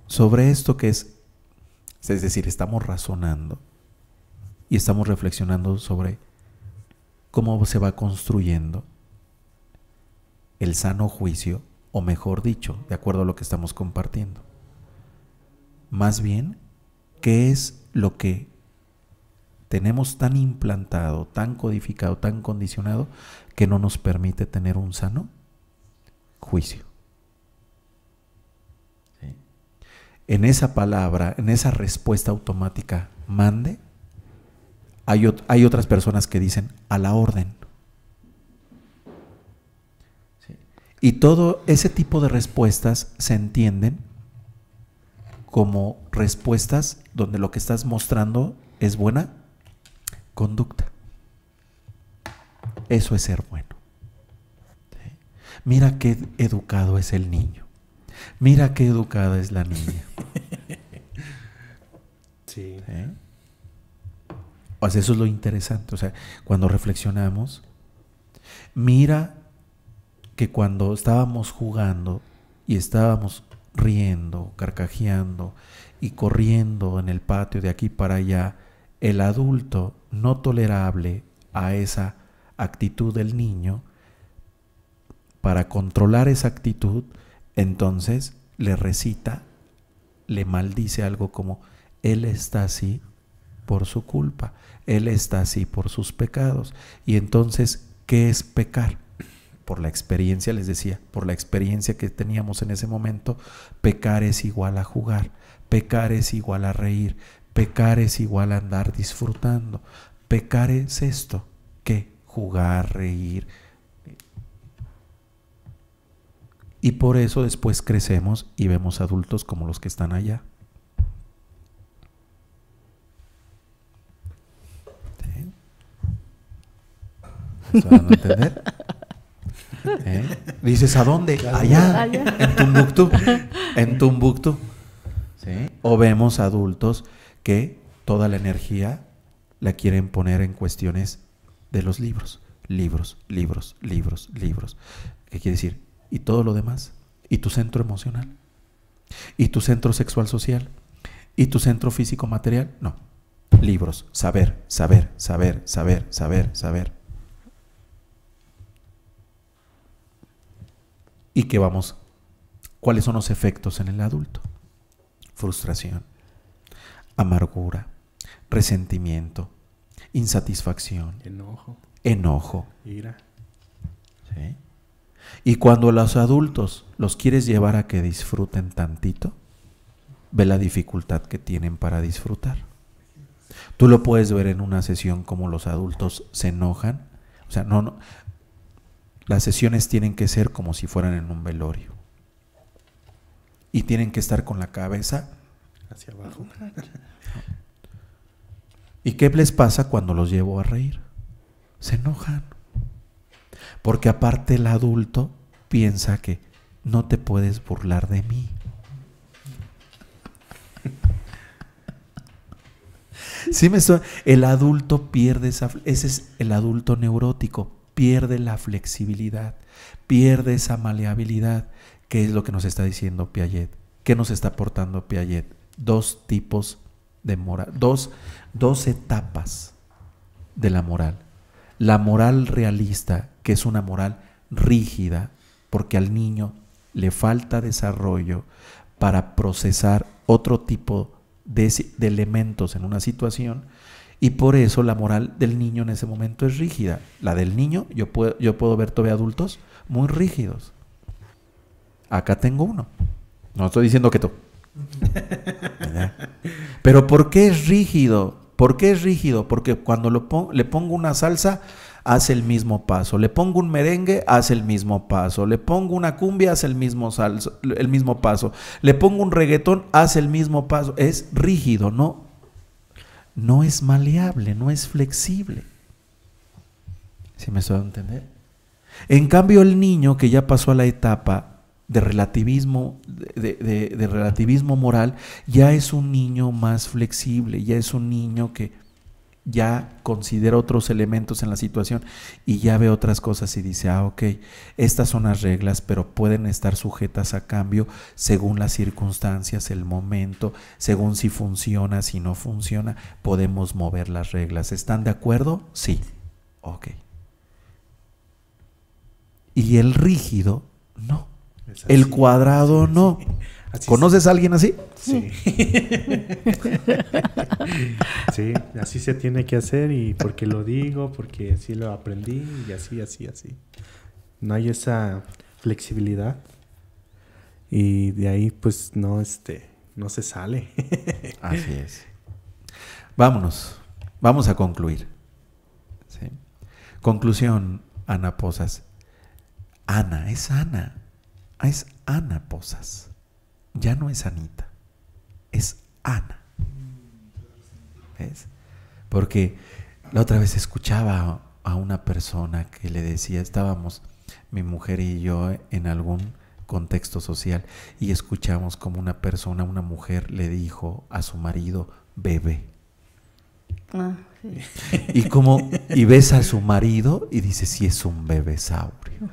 sobre esto que es decir, estamos razonando y estamos reflexionando sobre cómo se va construyendo el sano juicio, o mejor dicho, de acuerdo a lo que estamos compartiendo. Más bien, ¿qué es lo que tenemos tan implantado, tan codificado, tan condicionado, que no nos permite tener un sano juicio? ¿Sí? En esa palabra, en esa respuesta automática, mande, hay otras personas que dicen a la orden. ¿Sí? Y todo ese tipo de respuestas se entienden como respuestas donde lo que estás mostrando es buena conducta. Eso es ser bueno. ¿Sí? Mira qué educado es el niño. Mira qué educada es la niña. Sí. ¿Sí? O sea, eso es lo interesante. O sea, cuando reflexionamos, mira que cuando estábamos jugando y estábamos riendo, carcajeando y corriendo en el patio de aquí para allá, el adulto no tolerable a esa actitud del niño, para controlar esa actitud, entonces le recita, le maldice algo como: él está así por su culpa, él está así por sus pecados. Y entonces, ¿qué es pecar? Por la experiencia, les decía, por la experiencia que teníamos en ese momento, pecar es igual a jugar, pecar es igual a reír, pecar es igual a andar disfrutando. Pecar es esto, ¿qué? Jugar, reír. Y por eso después crecemos y vemos adultos como los que están allá. ¿Sí? ¿Estás dando a entender? Dices, ¿a dónde? Allá, en Tumbuktu. En Tumbuktu. ¿Sí? O vemos adultos que toda la energía la quieren poner en cuestiones de los libros. Libros, libros, libros, libros. ¿Qué quiere decir? ¿Y todo lo demás? ¿Y tu centro emocional? ¿Y tu centro sexual social? ¿Y tu centro físico material? No. Libros, saber, saber, saber, saber, saber, saber. ¿Y qué vamos? ¿Cuáles son los efectos en el adulto? Frustración, amargura, resentimiento, insatisfacción, enojo, ira. ¿Sí? Y cuando a los adultos los quieres llevar a que disfruten tantito, ve la dificultad que tienen para disfrutar. Tú lo puedes ver en una sesión como los adultos se enojan. O sea, no. Las sesiones tienen que ser como si fueran en un velorio. Y tienen que estar con la cabeza hacia abajo. ¿Y qué les pasa cuando los llevo a reír? Se enojan. Porque aparte el adulto piensa que no te puedes burlar de mí. ¿Sí me estoy? El adulto pierde ese es el adulto neurótico. Pierde la flexibilidad, pierde esa maleabilidad, que es lo que nos está diciendo Piaget. ¿Qué nos está aportando Piaget? Dos tipos de moral, dos etapas de la moral. La moral realista, que es una moral rígida, porque al niño le falta desarrollo para procesar otro tipo de elementos en una situación, y por eso la moral del niño en ese momento es rígida. La del niño, yo puedo ver todavía adultos muy rígidos. Acá tengo uno. No estoy diciendo que tú. Pero ¿por qué es rígido? ¿Por qué es rígido? Porque cuando le pongo una salsa, hace el mismo paso. Le pongo un merengue, hace el mismo paso. Le pongo una cumbia, hace el mismo paso. Le pongo un reggaetón, hace el mismo paso. Es rígido, no es maleable, no es flexible. ¿Sí me estoy dando a entender? En cambio, el niño que ya pasó a la etapa de relativismo, de relativismo moral, ya es un niño más flexible, ya es un niño que ya considera otros elementos en la situación y ya ve otras cosas y dice, ok, estas son las reglas, pero pueden estar sujetas a cambio según las circunstancias, el momento, según si funciona, si no funciona, podemos mover las reglas. ¿Están de acuerdo? Sí. Ok. Y el rígido, no. El cuadrado, sí, no. Sí. ¿Conoces a alguien así? Sí. Sí, así se tiene que hacer, y porque lo digo, porque así lo aprendí, y así. No hay esa flexibilidad, y de ahí pues no se sale. Así es. Vámonos. Vamos a concluir. ¿Sí? Conclusión, Ana Pozas. Es Ana Pozas. Ya no es Anita, es Ana. ¿Ves? Porque la otra vez escuchaba a una persona que le decía, estábamos mi mujer y yo en algún contexto social, y escuchamos como una mujer le dijo a su marido, bebé. Sí. Y ves a su marido y dice, sí, es un bebesaurio.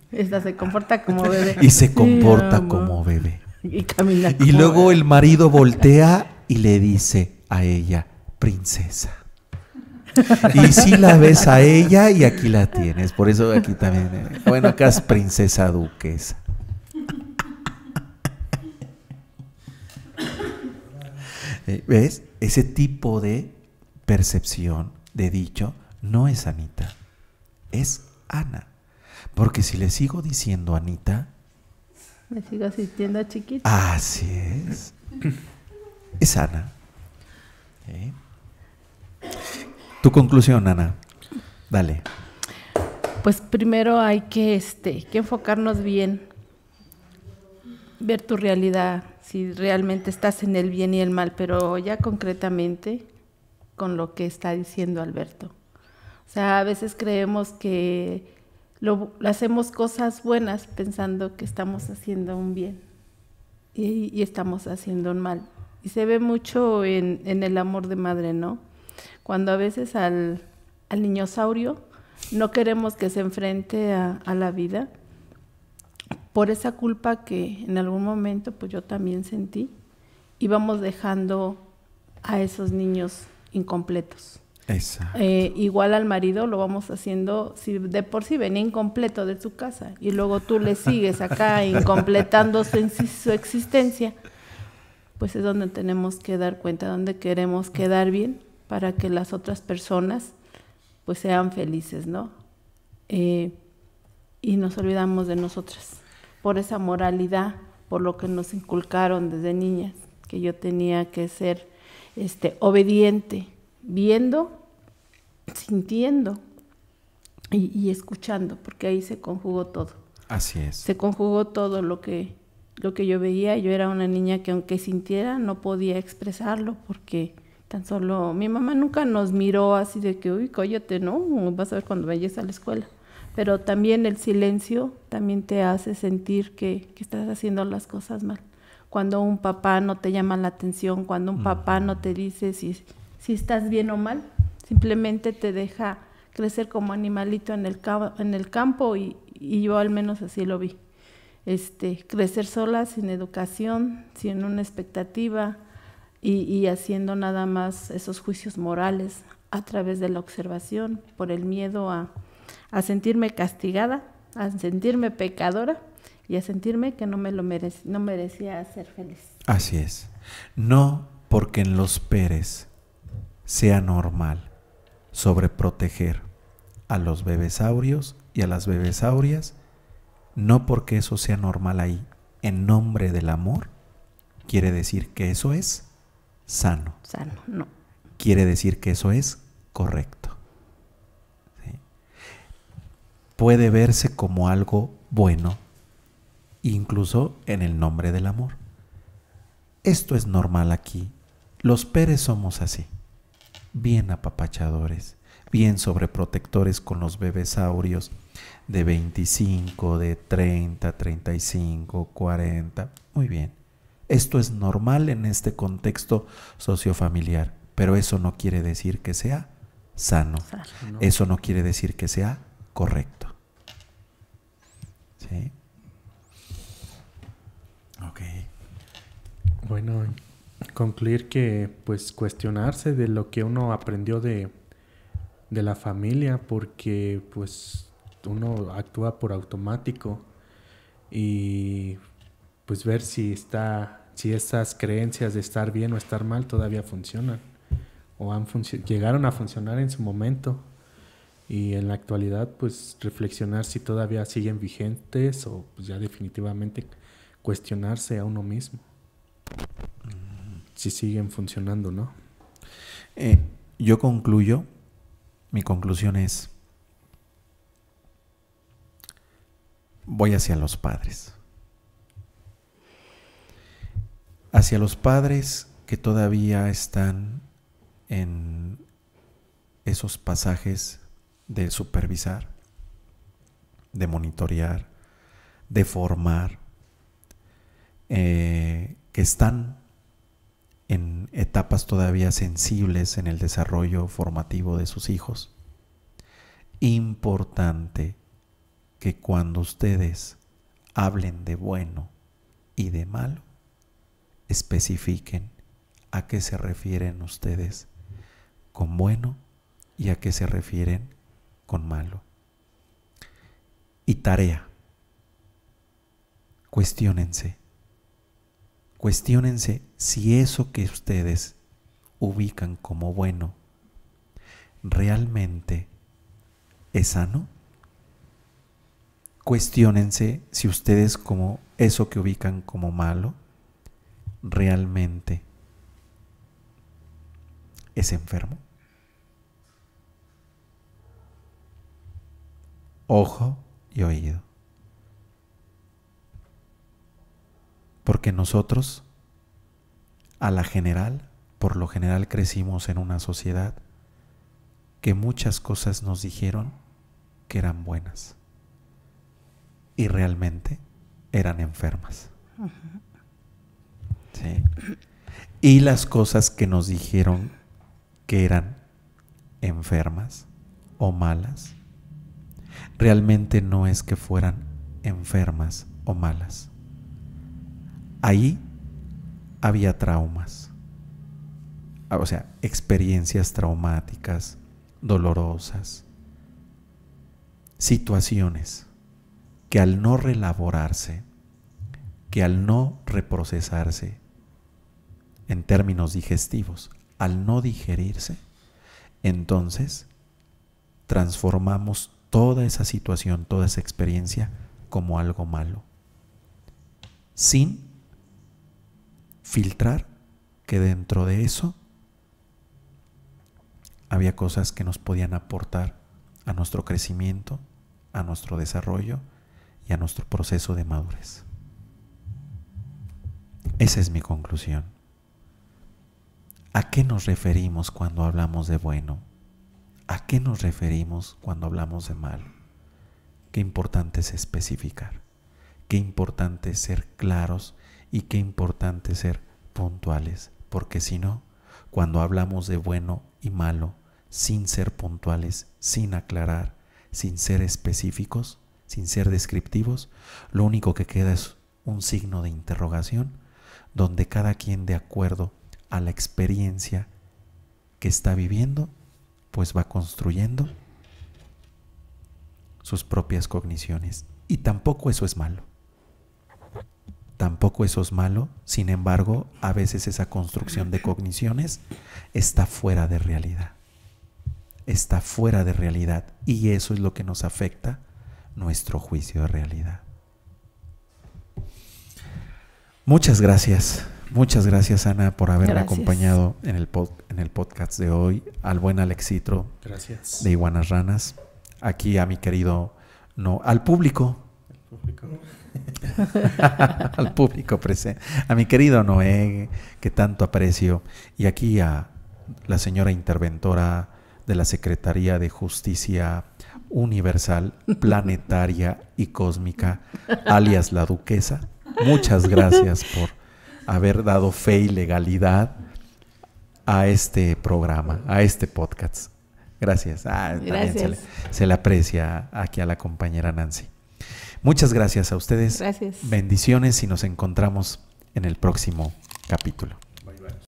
Esta se comporta como bebé. Y se comporta como bebé. Y camina. Y luego el marido voltea y le dice a ella, princesa. Y sí la ves a ella y aquí la tienes. Por eso aquí también. Bueno, acá es princesa duquesa. ¿Ves? Ese tipo de percepción, de dicho, no es Anita, es Ana. Porque si le sigo diciendo Anita, me sigo asistiendo a chiquita. Así es. Es Ana. ¿Sí? Tu conclusión, Ana. Dale. Pues primero hay que enfocarnos bien, ver tu realidad, si realmente estás en el bien y el mal, pero ya concretamente con lo que está diciendo Alberto. O sea, a veces creemos que hacemos cosas buenas pensando que estamos haciendo un bien y estamos haciendo un mal. Y se ve mucho en el amor de madre, ¿no? Cuando a veces al niñosaurio no queremos que se enfrente a la vida por esa culpa que en algún momento pues yo también sentí, y vamos dejando a esos niños incompletos. Exacto. Igual al marido lo vamos haciendo, si de por sí venía incompleto de su casa y luego tú le sigues acá incompletando su existencia, pues es donde tenemos que dar cuenta, donde queremos quedar bien para que las otras personas pues sean felices, ¿no? Y nos olvidamos de nosotras por esa moralidad, por lo que nos inculcaron desde niñas, que yo tenía que ser obediente, viendo, sintiendo y escuchando, porque ahí se conjugó todo. Así es. Se conjugó todo lo que yo veía. Yo era una niña que aunque sintiera no podía expresarlo, porque tan solo mi mamá nunca nos miró así de que, uy, cállate, no, vas a ver cuando vayas a la escuela. Pero también el silencio también te hace sentir que estás haciendo las cosas mal. Cuando un papá no te llama la atención, cuando un papá no te dice si estás bien o mal, simplemente te deja crecer como animalito en el campo, y yo al menos así lo vi. Crecer sola, sin educación, sin una expectativa, y haciendo nada más esos juicios morales a través de la observación, por el miedo a sentirme castigada, a sentirme pecadora, y a sentirme que no merecía ser feliz. Así es. No porque en los Pérez sea normal sobreproteger a los bebesaurios y a las bebesaurias, no porque eso sea normal ahí, en nombre del amor, quiere decir que eso es sano. Sano, no. Quiere decir que eso es correcto. ¿Sí? Puede verse como algo bueno, incluso en el nombre del amor. Esto es normal aquí. Los Pérez somos así, bien apapachadores, bien sobreprotectores con los bebesaurios de 25, de 30, 35, 40. Muy bien. Esto es normal en este contexto sociofamiliar, pero eso no quiere decir que sea sano. No. Eso no quiere decir que sea correcto. ¿Sí? Ok. Bueno, concluir que pues cuestionarse de lo que uno aprendió de la familia, porque pues uno actúa por automático, y pues ver si esas creencias de estar bien o estar mal todavía funcionan o llegaron a funcionar en su momento, y en la actualidad pues reflexionar si todavía siguen vigentes o pues ya definitivamente cuestionarse a uno mismo si siguen funcionando, ¿no? Yo concluyo, mi conclusión es, voy hacia los padres. Hacia los padres que todavía están en esos pasajes de supervisar, de monitorear, de formar, que están en etapas todavía sensibles en el desarrollo formativo de sus hijos. Importante que cuando ustedes hablen de bueno y de malo, especifiquen a qué se refieren ustedes con bueno y a qué se refieren con malo. Y tarea, cuestiónense si eso que ustedes ubican como bueno realmente es sano. Cuestiónense si ustedes como eso que ubican como malo realmente es enfermo. Ojo y oído. Porque nosotros, por lo general crecimos en una sociedad que muchas cosas nos dijeron que eran buenas y realmente eran enfermas. Uh-huh. ¿Sí? Y las cosas que nos dijeron que eran enfermas o malas, realmente no es que fueran enfermas o malas. Ahí había traumas, o sea, experiencias traumáticas, dolorosas, situaciones que al no reelaborarse, que al no reprocesarse en términos digestivos, al no digerirse, entonces transformamos toda esa situación, toda esa experiencia como algo malo, sin filtrar que dentro de eso había cosas que nos podían aportar a nuestro crecimiento, a nuestro desarrollo y a nuestro proceso de madurez. Esa es mi conclusión. ¿A qué nos referimos cuando hablamos de bueno? ¿A qué nos referimos cuando hablamos de malo? Qué importante es especificar, qué importante es ser claros y qué importante es ser puntuales, porque si no, cuando hablamos de bueno y malo, sin ser puntuales, sin aclarar, sin ser específicos, sin ser descriptivos, lo único que queda es un signo de interrogación, donde cada quien, de acuerdo a la experiencia que está viviendo, pues va construyendo sus propias cogniciones. Y tampoco eso es malo. tampoco eso es malo. Sin embargo, a veces esa construcción de cogniciones está fuera de realidad. Está fuera de realidad. Y eso es lo que nos afecta nuestro juicio de realidad. Muchas gracias, Ana, por haberme acompañado en el podcast de hoy. Al buen Alexitro, gracias, de Iguanas Ranas. Aquí a mi querido, al público. Al público presente. A mi querido Noé, que tanto aprecio. Y aquí a la señora interventora de la Secretaría de Justicia Universal, Planetaria y Cósmica, alias la Duquesa. Muchas gracias por haber dado fe y legalidad a este programa, a este podcast. Gracias. También se le aprecia aquí a la compañera Nancy. Muchas gracias a ustedes. Gracias. Bendiciones y nos encontramos en el próximo capítulo.